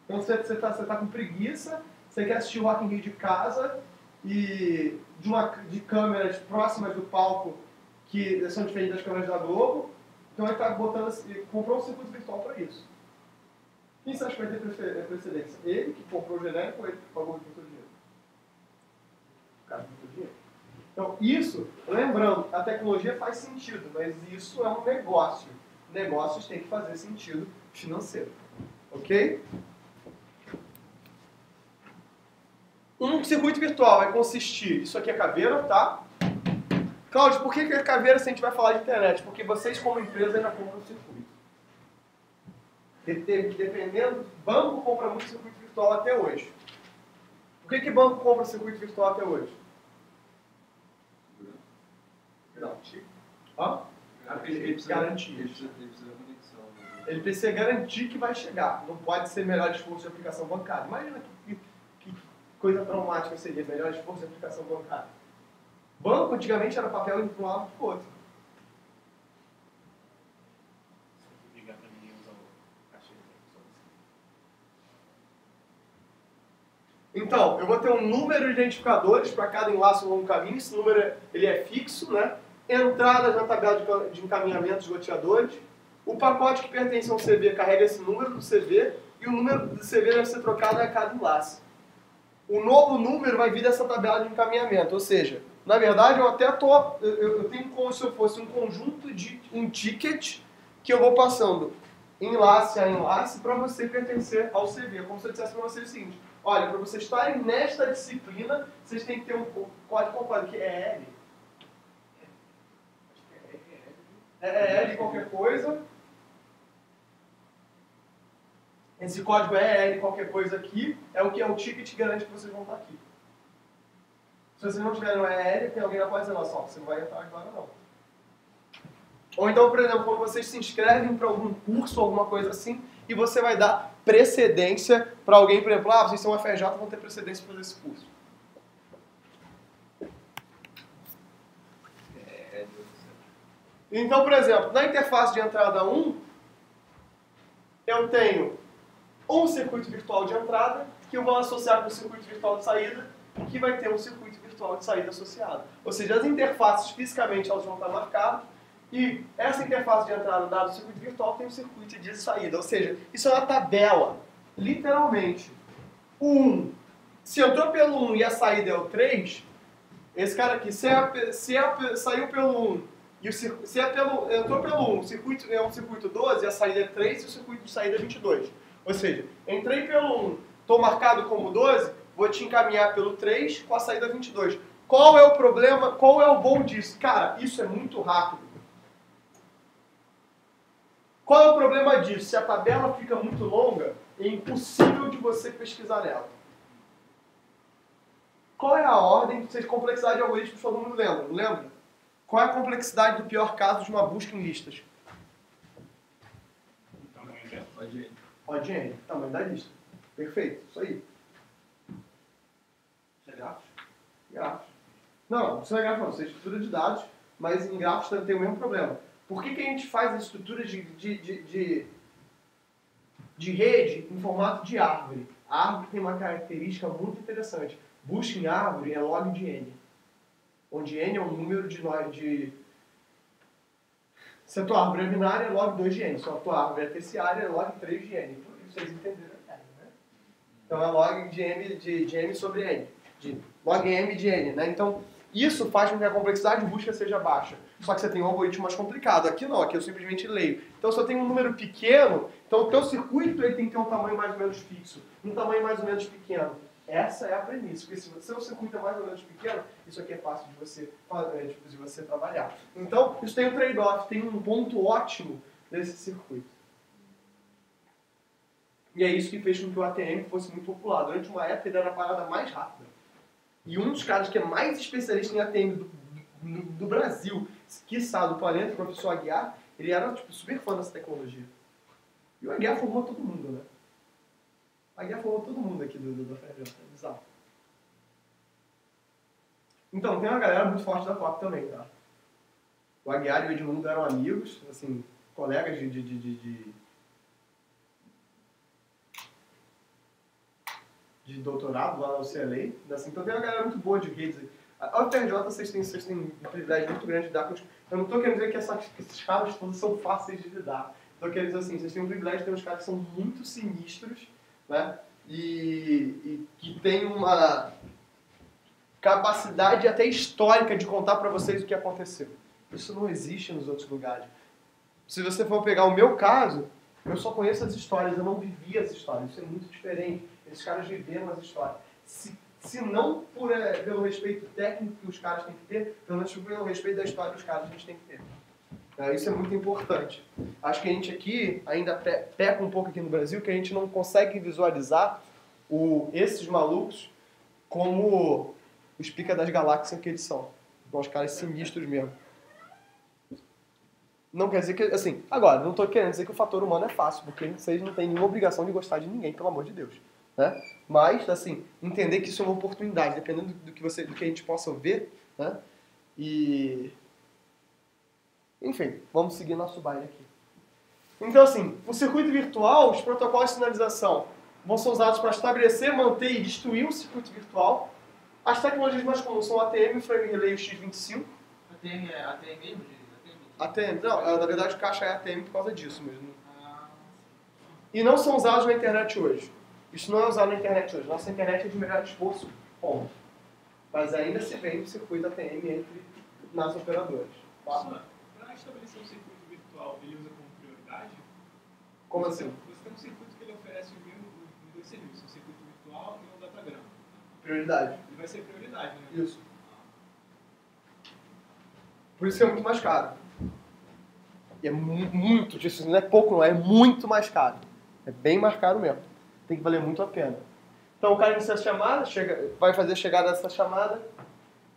Então você está com preguiça, você quer assistir o Rock in Rio de casa e de câmeras próximas do palco que são diferentes das câmeras da Globo. Então ele está botando, comprou um circuito virtual para isso. Quem você acha que vai ter precedência? Ele que comprou o genérico ou ele que pagou muito dinheiro? O cara muito dinheiro. Então isso, lembrando, a tecnologia faz sentido, mas isso é um negócio. Negócios têm que fazer sentido financeiro. Ok? Um circuito virtual vai consistir, isso aqui é caveira, tá? Cláudio, por que é caveira se a gente vai falar de internet? Porque vocês, como empresa, já compram o circuito. Dependendo, banco compra muito circuito virtual até hoje. Por que banco compra circuito virtual até hoje? Não. Hã? Ele precisa garantir. Ele precisa da conexão. Ele precisa garantir que vai chegar. Não pode ser melhor esforço de aplicação bancária. Imagina que coisa traumática seria melhor esforço de aplicação bancária. Banco, antigamente, era papel indo para um lado e para o outro. Então, eu vou ter um número de identificadores para cada enlace ao longo do caminho. Esse número ele é fixo, né? Entradas na tabela de encaminhamento dos roteadores. O pacote que pertence ao CV carrega esse número do CV e o número do CV deve ser trocado a cada enlace. O novo número vai vir dessa tabela de encaminhamento, ou seja, na verdade eu tenho como se eu fosse um conjunto de um ticket que eu vou passando enlace a enlace para você pertencer ao CV. Como se eu dissesse para vocês o seguinte: olha, para vocês estarem nesta disciplina, vocês têm que ter um código completo, que é L. É L qualquer coisa. Esse código é L qualquer coisa aqui, é o que é o ticket que garante que vocês vão estar aqui. Se vocês não tiverem o EL, tem alguém na porta dizendo, ó, você não vai entrar agora não. Ou então, por exemplo, quando vocês se inscrevem para algum curso, alguma coisa assim, e você vai dar precedência para alguém, por exemplo, vocês são uma FRJ, vão ter precedência para fazer esse curso. Então, por exemplo, na interface de entrada 1, eu tenho um circuito virtual de entrada, que eu vou associar com o circuito virtual de saída, que vai ter um circuito virtual de saída associado. Ou seja, as interfaces fisicamente elas vão estar marcadas, E essa interface de entrada dado do circuito virtual tem um circuito de saída. Ou seja, isso é uma tabela. Literalmente. O 1. Se entrou pelo 1 e a saída é o 3, esse cara aqui, saiu pelo 1 e entrou pelo 1, o circuito é um circuito 12 e a saída é 3 e o circuito de saída é 22. Ou seja, entrei pelo 1, estou marcado como 12, vou te encaminhar pelo 3 com a saída 22. Qual é o problema? Qual é o bom disso? Cara, isso é muito rápido. Qual é o problema disso? Se a tabela fica muito longa, é impossível de você pesquisar nela. Qual é a ordem de complexidade de algoritmos? Todo mundo lembra? Não lembra? Qual é a complexidade do pior caso de uma busca em listas? Odd n, tamanho da lista. Perfeito, isso aí. Isso é grafos? Grafos. Não, isso não é grafo não, isso é estrutura de dados, mas em grafos tem o mesmo problema. Por que a gente faz a estrutura de rede em formato de árvore? A árvore tem uma característica muito interessante. Busca em árvore é log de n, onde n é um número de... Se a tua árvore é binária, é log 2 de n. Se a tua árvore é terciária, é log 3 de n. Por isso vocês entenderam, né? Então é log de m sobre n. Log m de n, né? Então, isso faz com que a complexidade de busca seja baixa. Só que você tem um algoritmo mais complicado. Aqui não, aqui eu simplesmente leio. Então, se eu tenho um número pequeno, então o teu circuito ele tem que ter um tamanho mais ou menos fixo, um tamanho mais ou menos pequeno. Essa é a premissa, porque se o seu circuito é mais ou menos pequeno, isso aqui é fácil de você trabalhar. Então, isso tem um trade-off, tem um ponto ótimo desse circuito. E é isso que fez com que o ATM fosse muito popular. Durante uma época, ele era a parada mais rápida. E um dos caras que é mais especialista em ATM do Brasil, quiçá do planeta, o professor Aguiar, ele era super fã dessa tecnologia. E o Aguiar formou todo mundo, né? A Aguiar formou todo mundo aqui do FRJ, é bizarro. Então, tem uma galera muito forte da FOP também, tá? O Aguiar e o Edmundo eram amigos, assim, colegas de doutorado lá na UCLA. Assim, então tem uma galera muito boa de redes. A UFRJ, vocês têm um privilégio muito grande de lidar com. Eu não estou querendo dizer que esses caras todos são fáceis de lidar. Estou querendo dizer assim, vocês têm um privilégio de ter uns caras que são muito sinistros, né? E que tem uma capacidade até histórica de contar para vocês o que aconteceu. Isso não existe nos outros lugares. Se você for pegar o meu caso, eu só conheço as histórias, eu não vivi as histórias. Isso é muito diferente. Esses caras viveram as histórias. Se não pelo respeito técnico que os caras têm que ter, pelo menos pelo respeito da história que os caras a gente tem que ter. Isso é muito importante. Acho que a gente aqui ainda peca um pouco aqui no Brasil, que a gente não consegue visualizar esses malucos como os pica das galáxias que eles são. São os caras sinistros mesmo. Não quer dizer que, assim, agora, não estou querendo dizer que o fator humano é fácil, porque vocês não têm nenhuma obrigação de gostar de ninguém, pelo amor de Deus. Né? Mas, assim, entender que isso é uma oportunidade, dependendo do que a gente possa ver, né? E... Enfim, vamos seguir nosso baile aqui. Então, assim, o circuito virtual, os protocolos de sinalização vão ser usados para estabelecer, manter e destruir um circuito virtual. As tecnologias mais comuns são o ATM, o Frame Relay e o X25. ATM é ATM mesmo? ATM, não, na verdade o caixa é ATM por causa disso mesmo. E não são usados na internet hoje. Isso não é usado na internet hoje. Nossa internet é de melhor esforço, ponto. Mas ainda se vende circuito ATM nas operadoras. Tá? Para estabelecer um circuito virtual, ele usa como prioridade? Como assim? Você tem um circuito que ele oferece o mesmo dois serviços, um circuito virtual e um datagrama. Prioridade. Ele vai ser prioridade, né? Isso. Por isso que é muito mais caro. E é muito disso, não é pouco não, é muito mais caro. É bem mais caro mesmo. Tem que valer muito a pena. Então o cara inicia a chamada, vai fazer a chegada dessa chamada,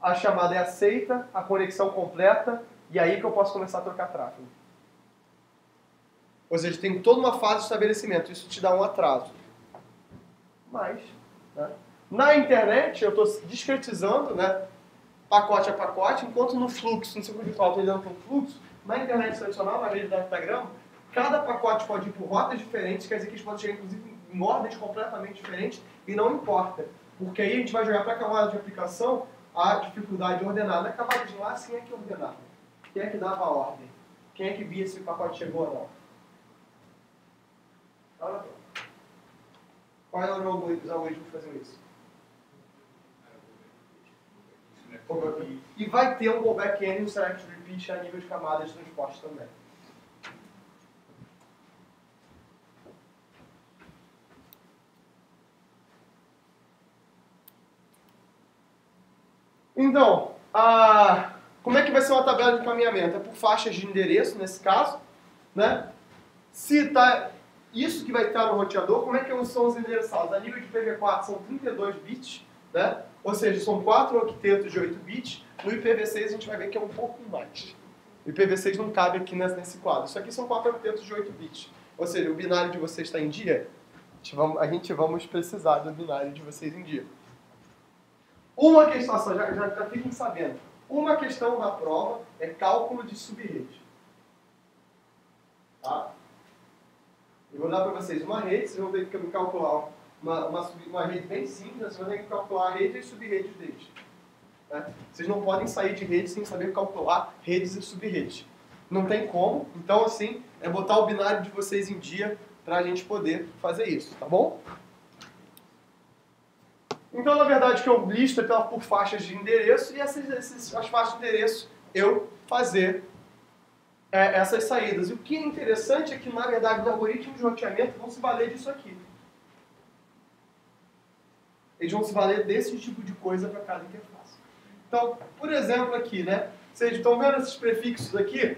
a chamada é aceita, a conexão completa, e aí que eu posso começar a trocar tráfego. Ou seja, tem toda uma fase de estabelecimento, isso te dá um atraso. Mas, né, na internet eu estou discretizando, né, pacote a pacote, enquanto no fluxo, no circuito virtual, estou lidando com o fluxo. Na internet tradicional, na rede do datagrama, cada pacote pode ir por rotas diferentes, quer dizer que eles podem chegar, inclusive, em ordens completamente diferentes, e não importa. Porque aí a gente vai jogar para a camada de aplicação a dificuldade ordenada. Na camada de lá, assim é que ordenava. Quem é que dava a ordem? Quem é que via se o pacote chegou ou não? Olha só. Qual é o algoritmo que fazem isso? E vai ter um rollback N e um select repeat a nível de camadas de transporte também. Então, como é que vai ser uma tabela de encaminhamento? É por faixas de endereço, nesse caso, né? Se tá isso que vai estar no roteador, como é que são os endereçados? A nível de IPv4 são 32 bits, né? Ou seja, são 4 octetos de 8 bits. No IPv6 a gente vai ver que é um pouco mais. O IPv6 não cabe aqui nesse quadro. Isso aqui são 4 octetos de 8 bits. Ou seja, o binário de vocês está em dia? A gente vamos precisar do binário de vocês em dia. Uma questão, já fiquem sabendo. Uma questão da prova é cálculo de subrede. Tá? Eu vou dar para vocês uma rede, vocês vão ter que calcular uma rede bem simples, vocês vão ter que calcular a rede e as subredes deles. Né? Vocês não podem sair de rede sem saber calcular redes e subredes. Não tem como, então assim, é botar o binário de vocês em dia para a gente poder fazer isso, tá bom? Então, na verdade, que eu listo por faixas de endereço e as faixas de endereço eu fazer essas saídas. E o que é interessante é que, na verdade, os algoritmos de roteamento vão se valer disso aqui. Eles vão se valer desse tipo de coisa para cada interface. Então, por exemplo, aqui, né? Vocês estão vendo esses prefixos aqui?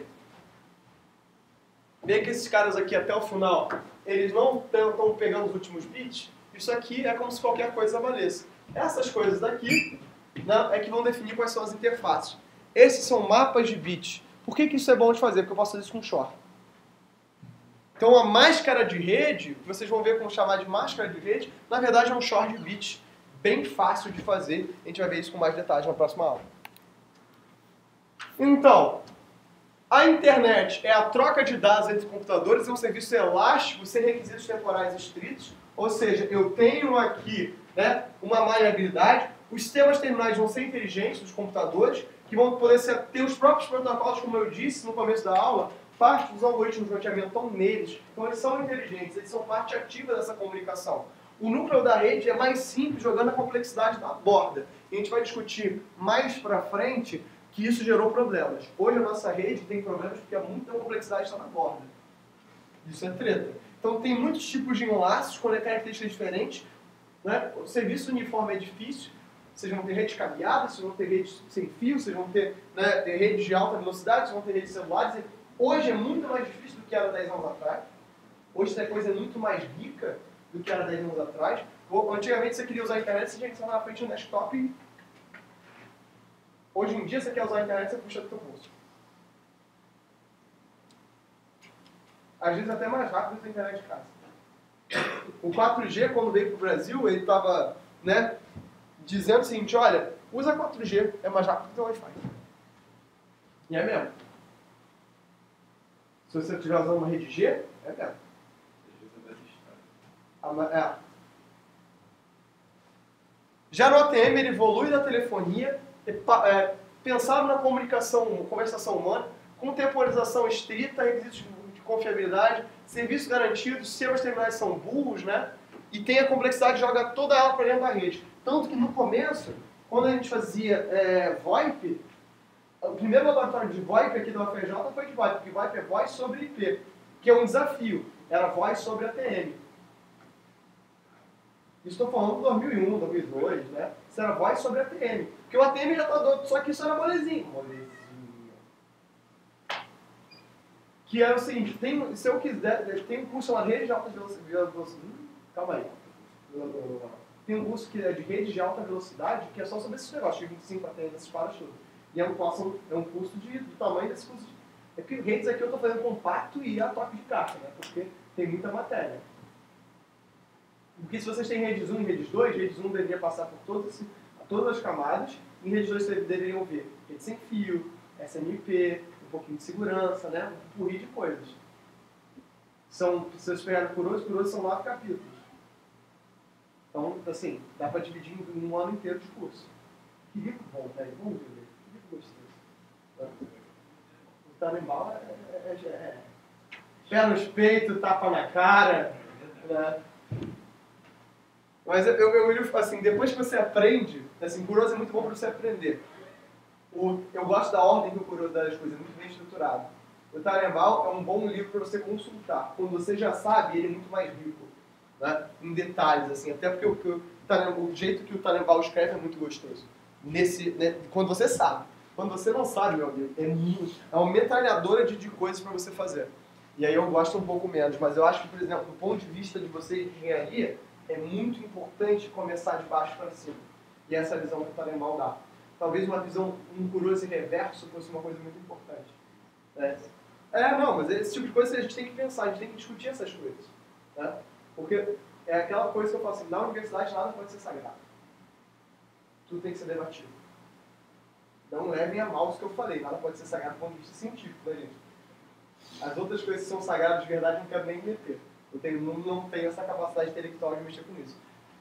Vê que esses caras aqui até o final, eles não estão pegando os últimos bits. Isso aqui é como se qualquer coisa valesse. Essas coisas daqui, né, é que vão definir quais são as interfaces. Esses são mapas de bits. Por que isso é bom de fazer? Porque eu posso fazer isso com short. Então a máscara de rede, vocês vão ver como chamar de máscara de rede, na verdade é um short de bits bem fácil de fazer. A gente vai ver isso com mais detalhes na próxima aula. Então, a internet é a troca de dados entre computadores, é um serviço elástico sem requisitos temporais estritos. Ou seja, eu tenho aqui, né, uma maleabilidade. Os sistemas terminais vão ser inteligentes dos computadores, que vão poder ter os próprios protocolos, como eu disse no começo da aula. Parte dos algoritmos de roteamento estão neles. Então eles são inteligentes, eles são parte ativa dessa comunicação. O núcleo da rede é mais simples, jogando a complexidade da borda. E a gente vai discutir mais pra frente que isso gerou problemas. Hoje a nossa rede tem problemas porque muita complexidade está na borda. Isso é treta. Então tem muitos tipos de enlaces com características diferentes. Né? O serviço uniforme é difícil. Vocês vão ter redes cabeadas, vocês vão ter redes sem fio, vocês vão ter, né, redes de alta velocidade, vocês vão ter redes celulares. Hoje é muito mais difícil do que era 10 anos atrás. Hoje essa coisa é muito mais rica do que era 10 anos atrás. Antigamente você queria usar a internet, você tinha que estar na frente do desktop e... Hoje em dia você quer usar a internet, você puxa do teu bolso. Às vezes até mais rápido do que a internet de casa. O 4G, quando veio para o Brasil, ele estava, né, dizendo o seguinte, olha, usa 4G, é mais rápido que o Wi-Fi. E é mesmo. Se você estiver usando uma rede G, é mesmo. Já no ATM, ele evolui da telefonia, pensado na conversação humana, contemporização estrita, requisitos de confiabilidade, serviço garantido, sistemas terminais são burros, né? E tem a complexidade, joga toda ela para dentro da rede. Tanto que no começo, quando a gente fazia VoIP, o primeiro laboratório de VoIP aqui da UFRJ foi de VoIP, porque VoIP é voz sobre IP, que é um desafio. Era voz sobre ATM. Isso estou falando de 2001, 2002, né? Isso era voz sobre ATM. Porque o ATM já está doido, só que isso era molezinho. Que era o seguinte, se eu quiser, tem um curso chamado Rede de Alta Velocidade. Calma aí. Tem um curso que é de rede de alta velocidade, que é só sobre esses negócios, de 25 ATM, esses paras tudo. E é um curso do tamanho desse curso. É porque redes aqui eu estou fazendo compacto e a toque de caixa, né? Porque tem muita matéria. Porque se vocês têm redes 1 e redes 2, redes 1 deveria passar por todas as camadas, e em redes 2 vocês deveriam ver rede sem fio, SNMP, um pouquinho de segurança, né? Um porri de coisas. Se vocês pegarem por hoje são 9 capítulos. Então, assim, dá para dividir em um ano inteiro de curso. Que livro bom, velho. Vamos ver. Que livro gostoso. Tannenbaum é pé nos peitos, tapa na cara, né? Mas assim, depois que você aprende, assim, Kuroso é muito bom para você aprender. Eu gosto da ordem que o Kuroso dá as coisas, é muito bem estruturado. O Tannenbaum é um bom livro para você consultar. Quando você já sabe, ele é muito mais rico, né? Em detalhes, assim, até porque o jeito que o Tannenbaum escreve é muito gostoso. Quando você sabe. Quando você não sabe, meu amigo, é uma metralhadora de coisas para você fazer. E aí eu gosto um pouco menos, mas eu acho que, por exemplo, do ponto de vista de você de engenharia, é muito importante começar de baixo para cima. E essa visão que o Tannenbaum dá. Talvez uma visão, um Kuroso reverso fosse uma coisa muito importante. Não, mas esse tipo de coisa a gente tem que pensar, a gente tem que discutir essas coisas. Né? Porque é aquela coisa que eu falo assim, na universidade nada pode ser sagrado. Tudo tem que ser debatido. Não levem a mal isso que eu falei, nada pode ser sagrado do ponto de vista científico, né, gente? As outras coisas que são sagradas de verdade eu não quero nem meter. Eu não tenho essa capacidade intelectual de mexer com isso.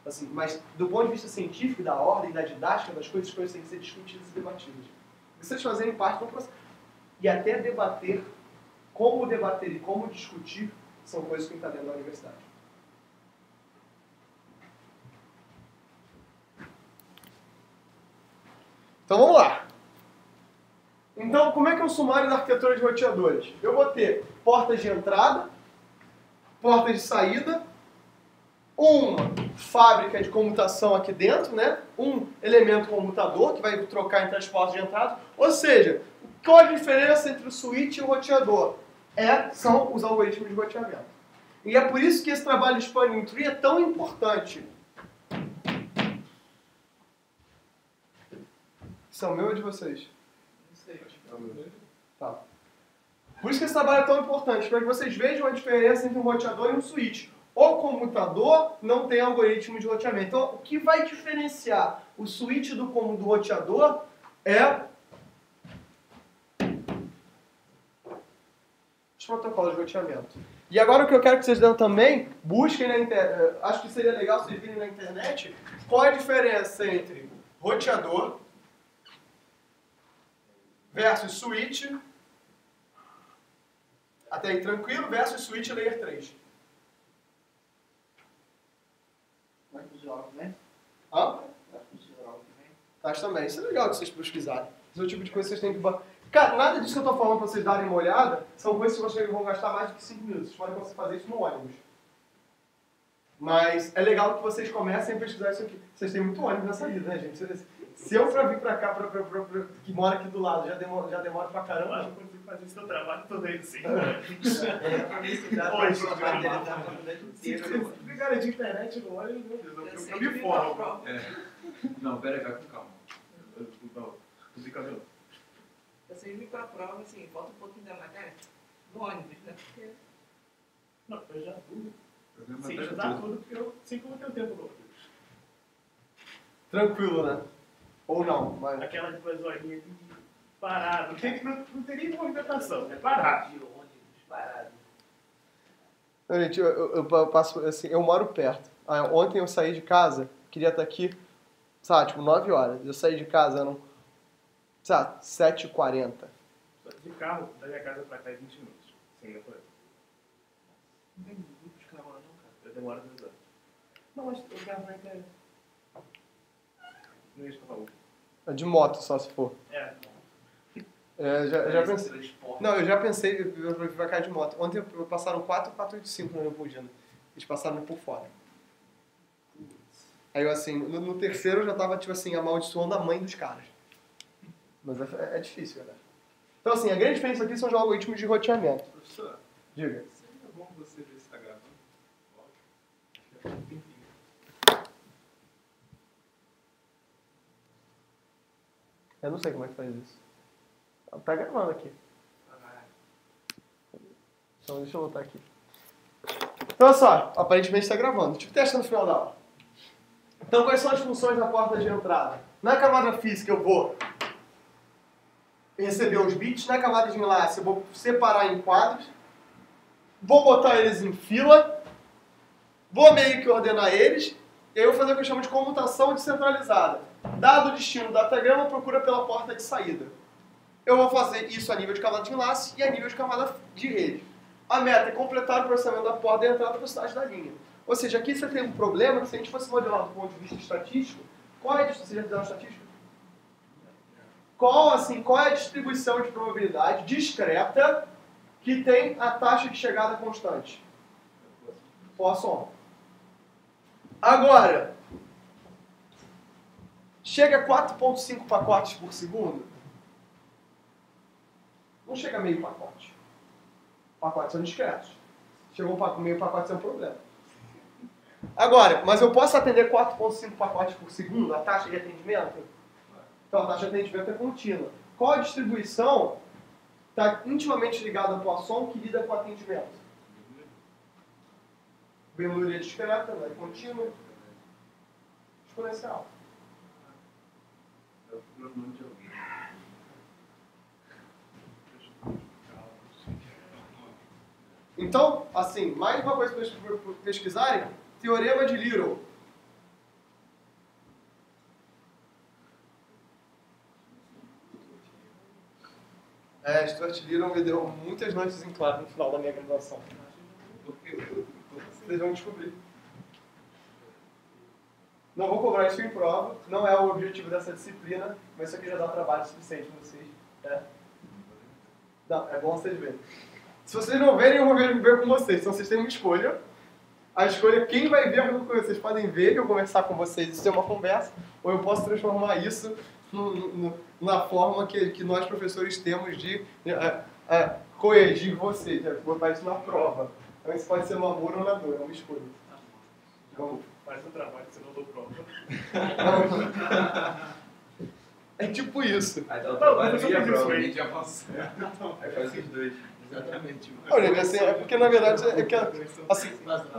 Assim, mas do ponto de vista científico, da ordem, da didática das coisas, as coisas têm que ser discutidas e debatidas. E vocês fazerem parte do processo. E até debater, como debater e como discutir são coisas que está dentro da universidade. Então vamos lá. Então, como é que é o sumário da arquitetura de roteadores? Eu vou ter portas de entrada, portas de saída, uma fábrica de comutação aqui dentro, né? Um elemento comutador que vai trocar entre as portas de entrada. Ou seja, qual a diferença entre o switch e o roteador? São os algoritmos de roteamento. E é por isso que esse trabalho de Spanning Tree é tão importante. Isso é o meu ou de vocês? Não sei, acho que é o meu. Tá. Por isso que esse trabalho é tão importante, para que vocês vejam a diferença entre um roteador e um switch. O comutador não tem algoritmo de roteamento. Então, o que vai diferenciar o switch do roteador é os protocolos de roteamento. E agora o que eu quero que vocês dão também, busquem na internet, acho que seria legal vocês virem na internet, qual é a diferença entre roteador versus switch, até aí tranquilo, versus switch layer 3. Vai pro geógrafo, né? Hã? Vai pro geógrafo, né? Acho também. Isso é legal que vocês pesquisarem. Esse é o tipo de coisa que vocês têm que... Cara, nada disso que eu tô falando pra vocês darem uma olhada, são coisas que vocês vão gastar mais do que 5 minutos. Vocês podem fazer isso no ônibus. Mas é legal que vocês comecem a pesquisar isso aqui. Vocês têm muito ônibus nessa vida, né, gente? Se eu pra vir pra cá, que mora aqui do lado, já demora pra caramba. Eu acho que eu consigo fazer isso no trabalho todo aí, sim. Obrigado de internet no ônibus, meu Deus. Eu me formo. Não, pera aí, vai com calma. Não fica vendo. Eu sei vir para a prova, assim, falta um pouquinho da matéria do ônibus, né? Porque... Não, eu já tudo. Sem estudar tudo, porque eu sei que eu vou ter o tempo novo. Tranquilo, né? Ou não, mas... Aquela de 2 horinhas de parado. Não tem nem movimentação, é parado. De ônibus, parado. Não, gente, eu passo, assim, eu moro perto. Ontem eu saí de casa, queria estar aqui, sabe, tipo, 9 horas. Eu saí de casa, eram, sabe, 7h40. De carro, da minha casa pra cá é 20 minutos. Sem depois. Não tem grupo de carro lá, não, cara. Eu demoro 2 horas. Não, mas o carro vai ter... Não ia escovar o. De moto, só se for. Já pensei. Não, eu já pensei em vai cair de moto. Ontem passaram 485 no Leopoldina. Eles passaram por fora. Aí eu assim, no terceiro eu já tava, tipo assim, amaldiçoando a mãe dos caras. Mas é difícil, galera. Então assim, a grande diferença aqui são os algoritmos de roteamento. Professor, Diga. seria bom você ver se tá gravando. Eu não sei como é que faz isso. Tá gravando aqui. Então deixa eu voltar aqui. Então olha só, aparentemente está gravando. Tipo teste no final da aula. Então quais são as funções da porta de entrada? Na camada física eu vou receber os bits, na camada de enlace eu vou separar em quadros, vou botar eles em fila, vou meio que ordenar eles, e aí eu vou fazer o que eu chamo de comutação descentralizada. Dado o destino do datagrama, procura pela porta de saída. eu vou fazer isso a nível de camada de enlace e a nível de camada de rede. A meta é completar o processamento da porta e entrar na velocidade da linha. Ou seja, aqui você tem um problema que se a gente fosse modelar do ponto de vista estatístico, qual é a distribuição estatística? Qual é a distribuição de probabilidade discreta que tem a taxa de chegada constante? Poisson. Agora, chega a 4,5 pacotes por segundo? Não chega a meio pacote. Pacotes são discretos. Chegou meio pacote, é um problema. Agora, mas eu posso atender 4,5 pacotes por segundo, a taxa de atendimento? Então, a taxa de atendimento é contínua. Qual a distribuição está intimamente ligada ao Poisson que lida com o atendimento? Bernoulli é discreta, não é contínua. Exponencial. É o pronome de alguém. Então, assim, mais uma coisa para vocês pesquisarem, Teorema de Little. Stuart Little me deu muitas noites em claro no final da minha graduação. Vocês vão descobrir. Não vou cobrar isso em prova, não é o objetivo dessa disciplina, mas isso aqui já dá trabalho suficiente para vocês. Não, é bom vocês verem. Se vocês não verem, eu vou ver com vocês. Então vocês têm uma escolha. A escolha é quem vai ver com vocês. Vocês podem ver eu conversar com vocês, isso é uma conversa, ou eu posso transformar isso na forma que nós professores temos de coergir vocês, botar isso na prova. Então isso pode ser no amor ou na dor, é uma escolha. Então, Faz o trabalho que você não deu prova. é tipo isso. Aí dá o Não, trabalho mas eu e a fiz isso prova, a aí. gente já passou. Aí faz os dois. Exatamente. Olha, assim, é porque na verdade assim,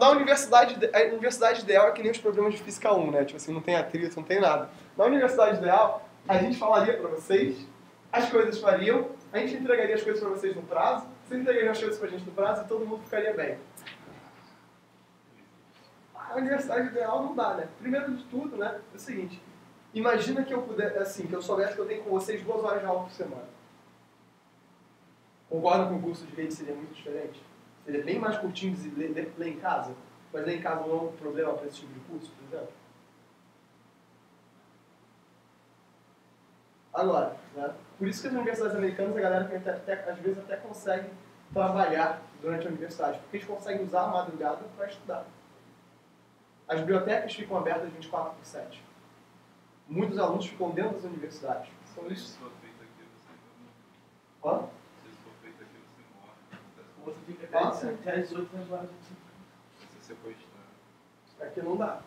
a universidade ideal é que nem os programas de Física 1, né? Tipo assim, não tem atrito, não tem nada. Na universidade ideal, a gente falaria pra vocês, as coisas fariam, a gente entregaria as coisas pra vocês no prazo, vocês entregariam as coisas pra gente no prazo e todo mundo ficaria bem. A universidade ideal não dá, né? Primeiro de tudo, né, é o seguinte, imagina que eu pudesse, assim, que eu soubesse que eu tenho com vocês 2 horas de aula por semana. Concorda que o curso de rede seria muito diferente? Seria bem mais curtinho de ler em casa? Mas ler em casa não é um problema para esse tipo de curso, por exemplo? Agora, né? Por isso que as universidades americanas, a galera às vezes até consegue trabalhar durante a universidade, porque eles conseguem usar a madrugada para estudar. As bibliotecas ficam abertas 24/7. Muitos alunos ficam dentro das universidades. São isso. Hã? Você fica Ah, sim. até as 8 horas. Aqui não dá.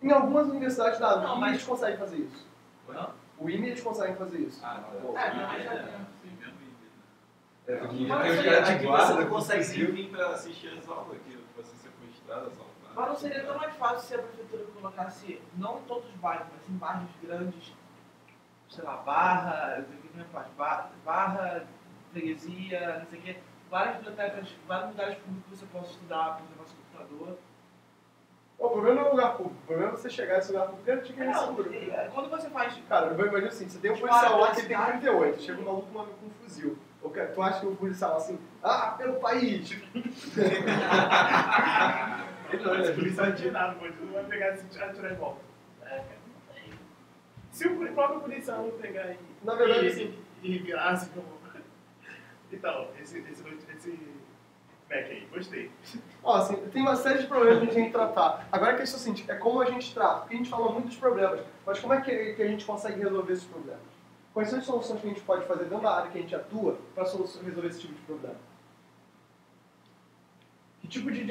Em algumas universidades dá. Não, No mas- IME eles conseguem fazer isso. Não? O IME eles conseguem fazer isso. Porque Mas tem os você- caras de aqui guarda, você não não consegue consegue vir pra assistir as aulas aqui, você sequestrado, assaltado. Mas não seria tão mais fácil se a prefeitura colocasse, não todos os bairros, mas em bairros grandes, sei lá, Barra, não sei o que é faz, Barra, freguesia, não sei o que, várias bibliotecas, vários lugares públicos que você possa estudar, por exemplo, seu computador. O problema não é o lugar público. O problema é você chegar nesse lugar público e garantir que ele é Não, seguro. quando você faz. Cara, eu imagino assim, você tem um policial lá que tem 38, chega um maluco com um fuzil. Tu acha que o policial assim, pelo país! Esse policial de nada, pode não vai pegar esse atirar em volta. Se o próprio policial não pegar e. Na verdade, assim. E virar assim como. Então, esse Mac aí, gostei. Ó, assim, tem uma série de problemas que a gente tem que tratar. Agora a questão é assim, é como a gente trata. Porque a gente fala muito dos problemas, mas como é que a gente consegue resolver esses problemas? Quais são as soluções que a gente pode fazer dentro da área que a gente atua para resolver esse tipo de problema? Que tipo de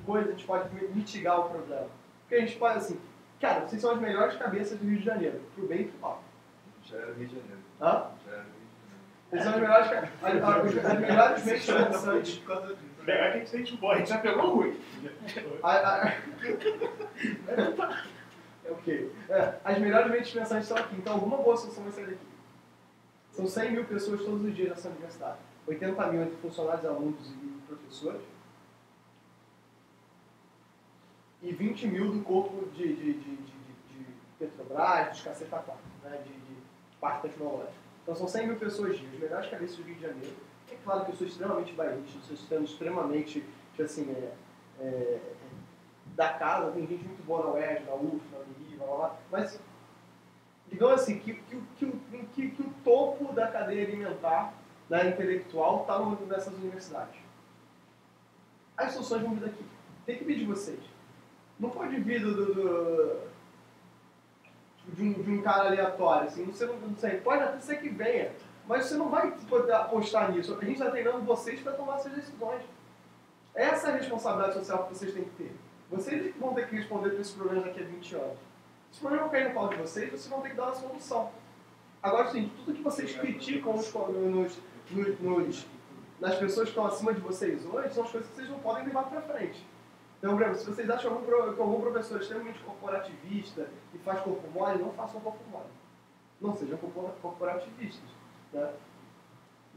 coisa a gente pode mitigar o problema? Porque a gente pode, assim, cara, vocês são as melhores cabeças do Rio de Janeiro, pro bem e pro mal. Já era Rio de Janeiro. Hã? Já era Rio de Vocês são as melhores as melhores mentes pensantes. Pegar que a gente sente bom, a gente já pegou ruim. Ok. As melhores mentes pensantes estão aqui, então alguma boa solução vai sair daqui. São 100 mil pessoas todos os dias nessa universidade. 80 mil entre funcionários, alunos e professores. E 20 mil do corpo de Petrobras, dos caceta 4, né, de parte tecnológica. Então são 100 mil pessoas dias, as melhores cabeças do Rio de Janeiro. É claro que eu sou extremamente bairrista, sou extremamente, assim, da casa, tem gente muito boa na UERJ, na UF, na UNI, blá, blá, blá, mas digamos assim, que o topo da cadeia alimentar, da intelectual, está nessas universidades. As soluções vão vir daqui. Tem que vir de vocês. Não pode vir de um cara aleatório. Assim. Você não sei, pode até ser que venha, mas você não vai poder apostar nisso. A gente está treinando vocês para tomar essas decisões. Essa é a responsabilidade social que vocês têm que ter. Vocês vão ter que responder para esses problemas daqui a 20 anos. Se o problema cair no colo de vocês, vocês vão ter que dar uma solução. Agora, sim, tudo que vocês criticam nas pessoas que estão acima de vocês hoje são as coisas que vocês não podem levar para frente. Então, por exemplo, se vocês acham que algum professor é extremamente corporativista e faz corpo mole, não façam corpo mole. Não sejam corporativistas. Né?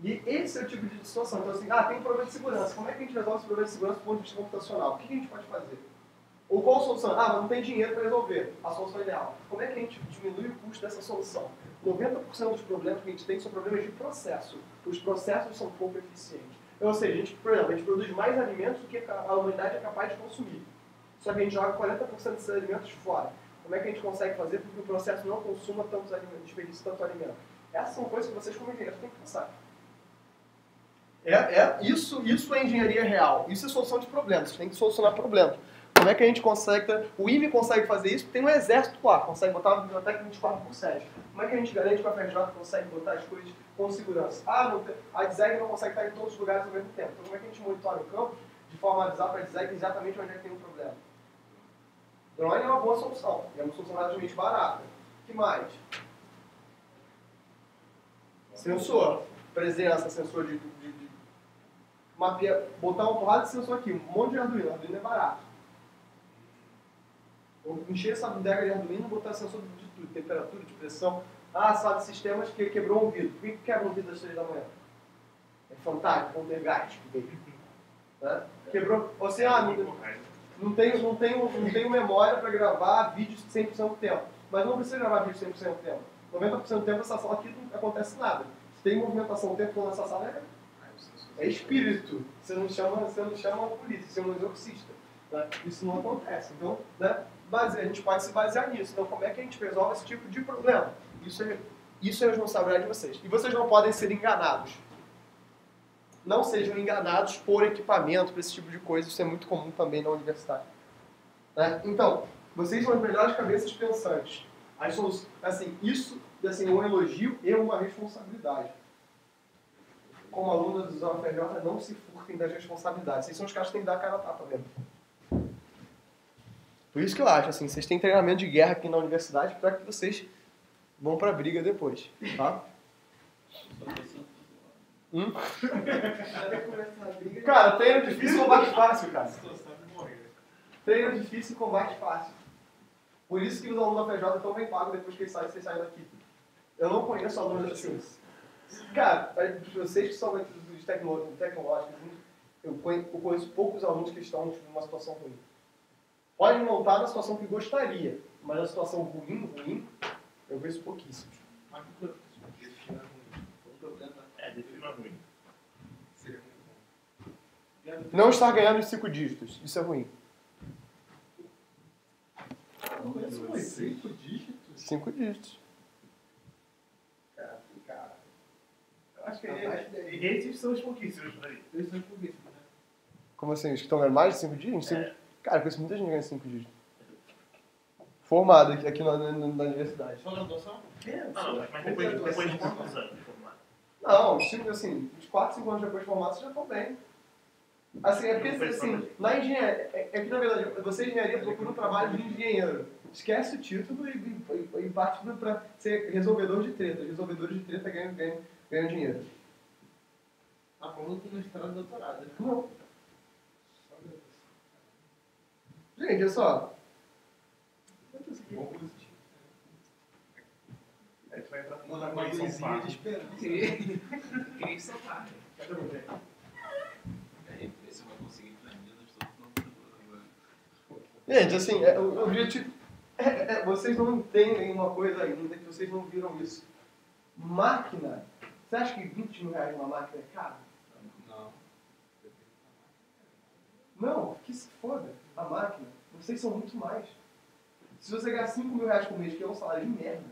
E esse é o tipo de situação. Então, assim, tem um problema de segurança. Como é que a gente resolve esse problema de segurança do ponto de vista computacional? O que a gente pode fazer? Ou qual a solução? Mas não tem dinheiro para resolver. A solução ideal. Como é que a gente diminui o custo dessa solução? 90% dos problemas que a gente tem são problemas de processo. Os processos são pouco eficientes. Ou seja, por exemplo, a gente produz mais alimentos do que a humanidade é capaz de consumir. Só que a gente joga 40% desses alimentos fora. Como é que a gente consegue fazer para que o processo não consuma tantos alimentos, desperdice tanto alimento? Essas são coisas que vocês, como engenheiros, têm que pensar. Isso é engenharia real. Isso é solução de problemas. Vocês têm que solucionar problemas. Como é que a gente consegue... O IME consegue fazer isso? Tem um exército lá. Consegue botar uma biblioteca 24/7. Como é que a gente garante que a FRJ consegue botar as coisas com segurança? A DSEG não consegue estar em todos os lugares ao mesmo tempo. Então como é que a gente monitora o campo de forma a avisar para a DSEG exatamente onde é que tem um problema? Drone é uma boa solução. É uma solução relativamente barata. O que mais? Sensor. Presença, sensor de mapear, botar uma porrada de sensor aqui, um monte de Arduino. Arduino é barato. Ou encher essa bodega de Arduino e botar sensor de tudo, temperatura, de pressão. Sala de sistemas que quebrou um vidro. Por que quebra um vidro às 3 da manhã? É fantástico, poltergeist. Né? Quebrou. Você, não tenho memória para gravar vídeo 100% do tempo. Mas não precisa gravar vídeo 100% do tempo. 90% do tempo nessa sala aqui não acontece nada. Se tem movimentação o tempo todo nessa sala, é espírito. Você não chama a polícia, você é um exorcista. Né? Isso não acontece. Então, né, a gente pode se basear nisso. Então, como é que a gente resolve esse tipo de problema? Isso é a responsabilidade de vocês. E vocês não podem ser enganados. Não sejam enganados por equipamento, por esse tipo de coisa. Isso é muito comum também na universidade. Né? Então, vocês são as melhores cabeças pensantes. Isso é um elogio e uma responsabilidade. Como alunos do UFRJ, não se furtem das responsabilidades. Vocês são os caras que têm que dar a cara a tapa mesmo. Por isso que eu acho, assim, vocês têm treinamento de guerra aqui na universidade para que vocês vão pra briga depois, tá? Cara, treino difícil, combate fácil, cara. Treino difícil, combate fácil. Por isso que os alunos da FJ estão bem pagos depois que vocês saem daqui. Eu não conheço alunos assim. Cara, vocês que são dos tecnológicos, eu conheço poucos alunos que estão numa situação ruim. Podem não estar na situação que gostaria, mas na situação ruim, eu vejo pouquíssimos. Mas o problema defina ruim. Seria muito bom. Não estar ganhando em 5 dígitos, isso é ruim. Não conheço muito. 5 dígitos? 5 dígitos. Cara. Eu acho que esses são os pouquíssimos por aí. Esses são os pouquíssimos, né? Como assim? Os que estão ganhando mais de 5 dígitos? Cara, eu conheço muita gente ganhando 5 dígitos. Formado aqui na universidade. Só graduação? Mas depois de quantos anos de formado? Não, uns 4, 5 anos depois de formado, vocês já estão bem. Assim, é porque, assim, na engenharia, é que na verdade, você engenharia procura um trabalho de engenheiro. Esquece o título e parte para ser resolvedor de treta. Resolvedores de treta ganham dinheiro. Como que no mestrado e doutorado? Não. Gente, olha só. Aí tu vai entrar Uma luzinha de esperança. Queria soltar. Ver se eu vou conseguir Gente, assim, o objetivo... vocês não entendem uma coisa ainda, que vocês não viram isso. Máquina. Você acha que 20 mil reais uma máquina é caro? Não. Não, que se foda. A máquina. Vocês são muito mais. Se você ganhar 5 mil reais por mês, que é um salário de merda,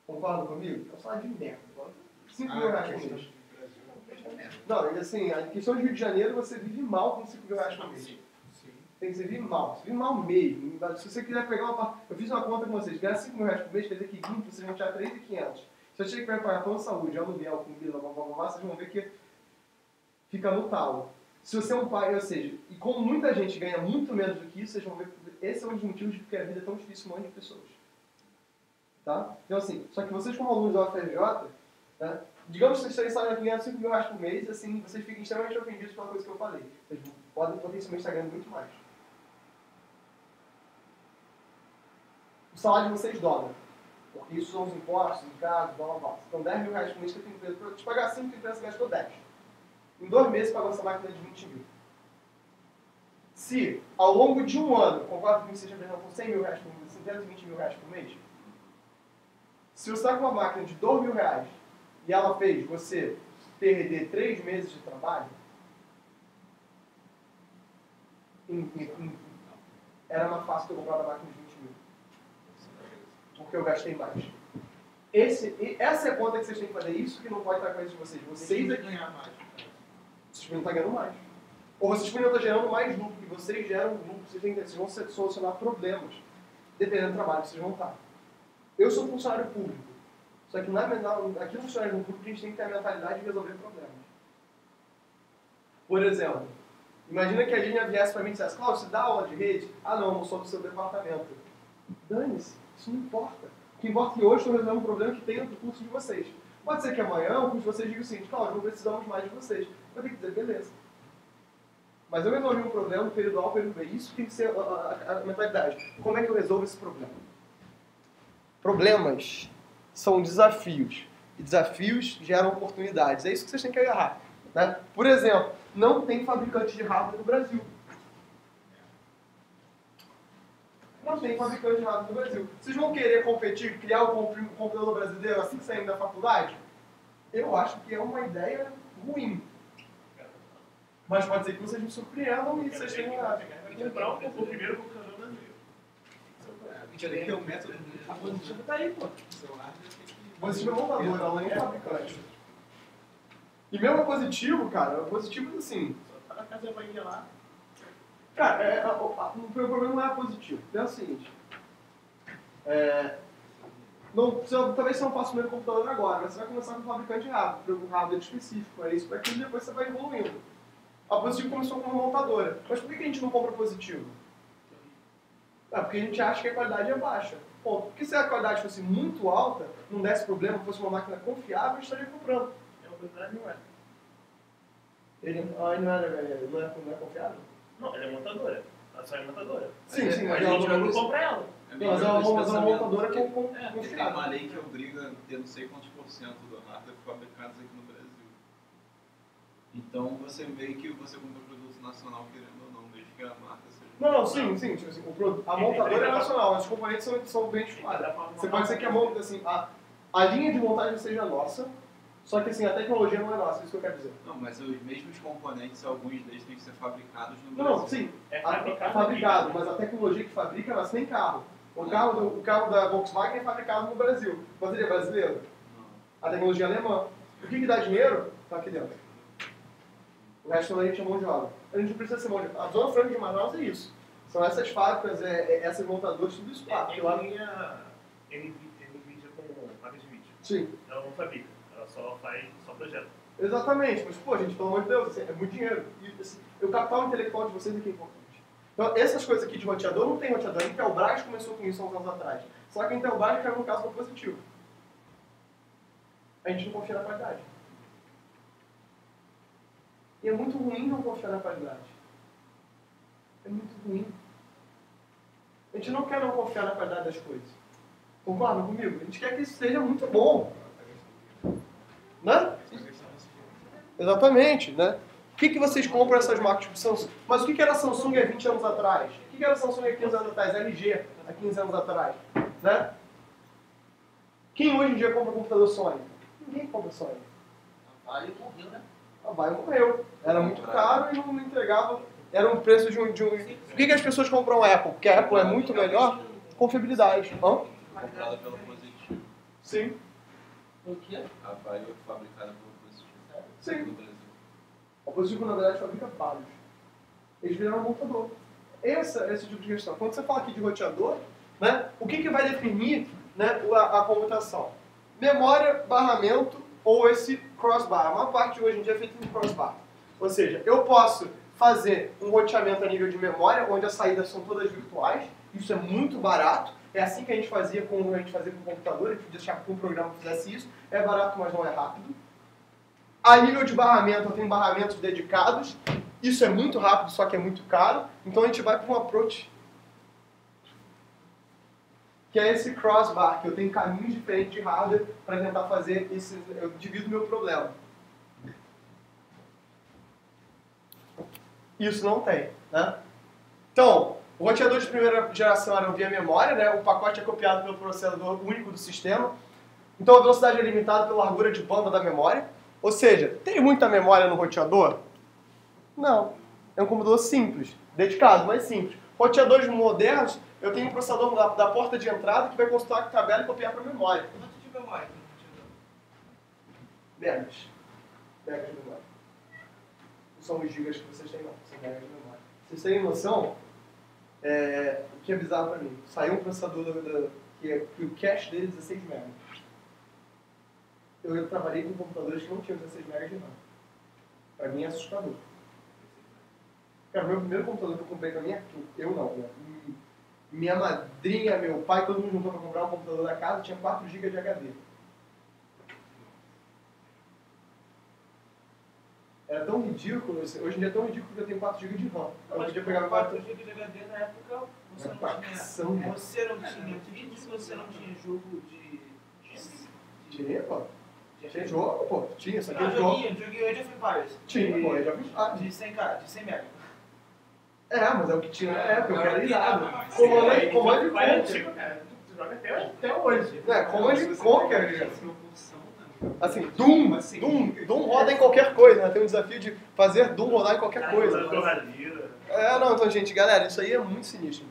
concorda comigo? É um salário de merda. 5 mil reais por mês. Não, assim, a questão de Rio de Janeiro, você vive mal com 5 mil reais por mês. Tem que viver mal. Você vive mal mesmo. Se você quiser pegar uma... Eu fiz uma conta com vocês. Ganhar 5 mil reais por mês, quer dizer que 20, vocês vão tirar 3.500. Se você tiver que pagar plano de saúde, aluguel, comida, vocês vão ver que fica no talo. Se você é um pai, ou seja, e como muita gente ganha muito menos do que isso, vocês vão ver que esse é um dos motivos de porque a vida é tão difícil para um monte de pessoas. Tá? Então assim, só que vocês como alunos da UFRJ, né, digamos que vocês estão ganhando 5 mil reais por mês, assim, vocês ficam extremamente ofendidos pela coisa que eu falei. Vocês podem potencialmente estar ganhando muito mais. O salário de vocês dobra. Porque isso são os impostos, encargos, blá blá blá. Então 10 mil reais por mês que eu tenho empresa. Para te pagar 5, a empresa gastou 10. Em 2 meses pagou essa máquina de 20 mil. Se ao longo de um ano, concordo que você esteja perdendo com 100 mil reais por mês, 120 mil reais por mês, se você está com uma máquina de 2 mil reais e ela fez você perder 3 meses de trabalho, era mais fácil eu comprar a máquina de 20 mil. Porque eu gastei mais. Essa é a conta que vocês têm que fazer. Isso que não pode estar com isso de vocês. Vocês é que ganhar mais. Vocês podem estar ganhando mais. Ou vocês podem estar gerando mais lucro. E vocês geram lucro. Vocês vão solucionar problemas. Dependendo do trabalho que vocês vão estar. Eu sou funcionário público. Só que aqui no funcionário público a gente tem que ter a mentalidade de resolver problemas. Por exemplo, imagina que a linha viesse para mim e dissesse: Cláudio, você dá aula de rede? Ah não, não sou do seu departamento. Dane-se. Isso não importa. O que importa é que hoje estou resolvendo um problema que tem no curso de vocês. Pode ser que amanhã o curso de vocês diga o seguinte: Cláudio, não precisamos mais de vocês. Eu tenho que dizer, beleza. Mas eu resolvi um problema no período A, período B. Isso tem que ser a mentalidade. Como é que eu resolvo esse problema? Problemas são desafios. E desafios geram oportunidades. É isso que vocês têm que agarrar. Né? Por exemplo, não tem fabricante de hardware no Brasil. Não tem fabricante de hardware no Brasil. Vocês vão querer competir, criar o computador brasileiro assim que saírem da faculdade? Eu acho que é uma ideia ruim. Mas pode ser que vocês me surpreendam e vocês tenham nada. Comprar o primeiro computador brasileiro. Tem que ter um método. A positiva tá aí, pô. Positivo é montador, ela nem é fabricante. E mesmo positivo, cara, positivo assim. Só tá na casa da Bahia lá. Cara, o problema não é positivo. É o seguinte. Talvez você não faça o primeiro computador agora, mas você vai começar com um fabricante rápido, um hardware específico. É isso para aquilo e depois você vai evoluindo. A Positivo começou como uma montadora. Mas por que a gente não compra Positivo? Porque a gente acha que a qualidade é baixa. Ponto. Porque se a qualidade fosse muito alta, não desse problema, fosse uma máquina confiável, a gente estaria comprando. É uma coisa não é. Ele não é confiável? Não, ela é montadora. Ela só é montadora. Sim, sim, Mas mas a gente ela não compra ela. mas é uma montadora Tem uma confiável. lei que obriga a ter não sei quantos por cento do hardware fabricados aqui no Brasil. Então você meio que você compra produto nacional querendo ou não, desde que a marca seja... Não, sim. Tipo assim, a montadora é nacional, os componentes são bem chamados. Você pode ser que a linha de montagem seja nossa, só que assim, a tecnologia não é nossa, é isso que eu quero dizer. Não, mas os mesmos componentes, alguns deles têm que ser fabricados no Não, Brasil. sim, É é fabricado, mas a tecnologia que fabrica nasce nem carro. O carro da Volkswagen é fabricado no Brasil, mas ele é brasileiro. A tecnologia é alemã. O que dá dinheiro? Está aqui dentro. O resto a gente é mão de obra. A gente não precisa ser mão de obra. A Zona Franca de Manaus é isso. São essas fábricas, essas montadoras, tudo isso lá. É lá minha NVIDIA com placa de vídeo. Sim. Ela não fabrica, ela só faz projeto. Exatamente, mas pô, gente, pelo amor de Deus, assim, é muito dinheiro. E assim, o capital intelectual de vocês aqui é importante. Então, essas coisas aqui de roteador não tem roteador. A Intelbras começou com isso há uns anos atrás. Só que a Intelbras caiu no caso do Positivo. A gente não confia na qualidade. E é muito ruim não confiar na qualidade. É muito ruim. A gente não quer não confiar na qualidade das coisas. Concordam comigo? A gente quer que isso seja muito bom. Né? Exatamente, né? O que vocês compram essas marcas tipo Samsung? Mas o que era a Samsung há 20 anos atrás? O que era a Samsung há 15 anos atrás? LG há 15 anos atrás? Né? Quem hoje em dia compra computador Sony? Ninguém compra Sony. A Vale morreu, né? A Vai morreu. Era muito caro e não entregava. Era um preço de um... Por que as pessoas compram a Apple? Porque a Apple é muito melhor. Confiabilidade. Comprada pela Positivo. Sim. O quê? A Vale é fabricada pela Positivo. Sim. No Brasil. A Positivo, na verdade, fabrica vários. Eles viraram um montador. Esse tipo de questão. Quando você fala aqui de roteador, né, o que vai definir, né, a computação? Memória, barramento ou esse crossbar. A maior parte de hoje em dia é feita em crossbar. Ou seja, eu posso fazer um roteamento a nível de memória, onde as saídas são todas virtuais. Isso é muito barato. É assim que a gente fazia com o computador. A gente podia deixar que um programa fizesse isso. É barato, mas não é rápido. A nível de barramento, eu tenho barramentos dedicados. Isso é muito rápido, só que é muito caro. Então a gente vai para um approach, que é esse crossbar, que eu tenho caminhos diferentes de hardware para tentar fazer esse... Eu divido meu problema. Isso não tem, né? Então, o roteador de primeira geração era via memória, né? O pacote é copiado pelo processador único do sistema. Então a velocidade é limitada pela largura de banda da memória. Ou seja, tem muita memória no roteador? Não. É um computador simples, dedicado, mas simples. Roteadores modernos, eu tenho um processador da porta de entrada que vai consultar a tabela e copiar para a memória. Quanto de memória tem no roteador? Megas. Megas de memória. Não são os gigas que vocês têm, não. São megas de memória. Vocês têm noção? O que é bizarro para mim. Saiu um processador que o cache dele é 16 megas. Eu trabalhei com computadores que não tinham 16 megas de RAM. Para mim é assustador. Cara, o meu primeiro computador que eu comprei pra mim, eu não, né? Minha madrinha, meu pai, todo mundo juntou pra comprar um computador da casa, tinha 4 GB de HD. Era tão ridículo, hoje em dia é tão ridículo que eu tenho 4 GB de RAM. Eu podia pegar 4 GB de HD na época, você não tinha vídeo, você não tinha jogo de... Tinha, pô. Tinha jogo, pô. Tinha, só que Não, jogo. joguinho Age of Empires. Tinha, pô, Age of Empires. De 100 MB. Mas é o que tinha na época, eu quero irado. Comando Conquer. Tu joga até hoje. Comando Conquer. Assim, Doom roda em qualquer coisa, né? Tem um desafio de fazer Doom rodar em qualquer coisa. Não, então, gente, galera, isso aí é muito sinistro.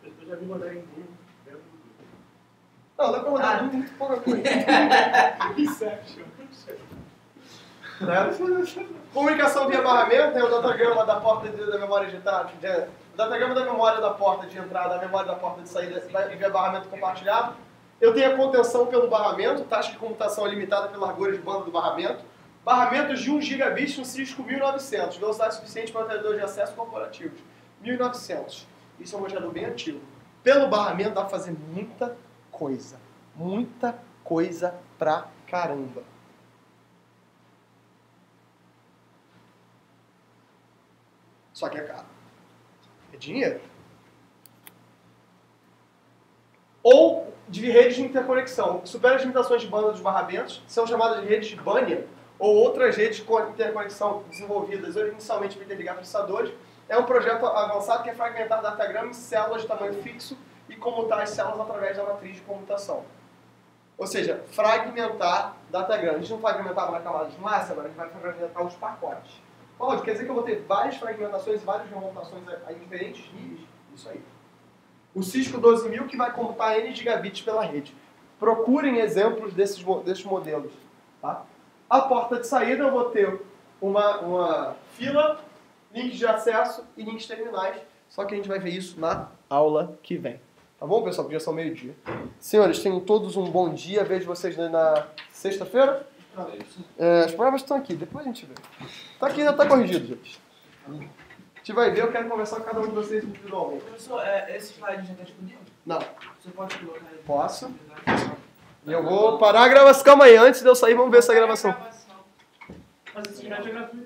Eu já vi rodar em Doom. Não, dá pra rodar muito pouca coisa. Inception. Comunicação via barramento, tem o datagrama da porta da memória digital, o datagrama da memória da porta de entrada, a memória da porta de saída via barramento compartilhado. Eu tenho a contenção pelo barramento, taxa de computação é limitada pela largura de banda do barramento. Barramentos de 1 gigabit no Cisco 1900, velocidade suficiente para operadores de acesso corporativos. 1900. Isso é um roteador bem antigo. Pelo barramento dá pra fazer muita coisa pra caramba. Só que é caro. É dinheiro. Ou de redes de interconexão. Supera as limitações de banda dos barramentos, são chamadas de redes de Banyan, ou outras redes de interconexão desenvolvidas inicialmente para interligar processadores. É um projeto avançado que é fragmentar datagrama em células de tamanho fixo e comutar as células através da matriz de comutação. Ou seja, fragmentar datagrama. A gente não fragmentava na camada de massa, mas a gente vai fragmentar os pacotes. Cláudio, quer dizer que eu vou ter várias fragmentações e várias remontações a diferentes níveis? Isso aí. O Cisco 12000 que vai computar N gigabits pela rede. Procurem exemplos desses modelos. Tá? A porta de saída eu vou ter uma fila, links de acesso e links terminais. Só que a gente vai ver isso na aula que vem. Tá bom, pessoal? Porque já são meio-dia. Senhores, tenham todos um bom dia. Vejo vocês na sexta-feira. As provas estão aqui, depois a gente vê. Tá aqui, já tá corrigido, gente. A gente vai ver, eu quero conversar com cada um de vocês individualmente. Professor, esse slide já está disponível? Não. Você pode colocar ele? Posso. E eu vou parar a gravação. Calma aí, antes de eu sair, vamos ver essa gravação. Mas esse slide é gratuito.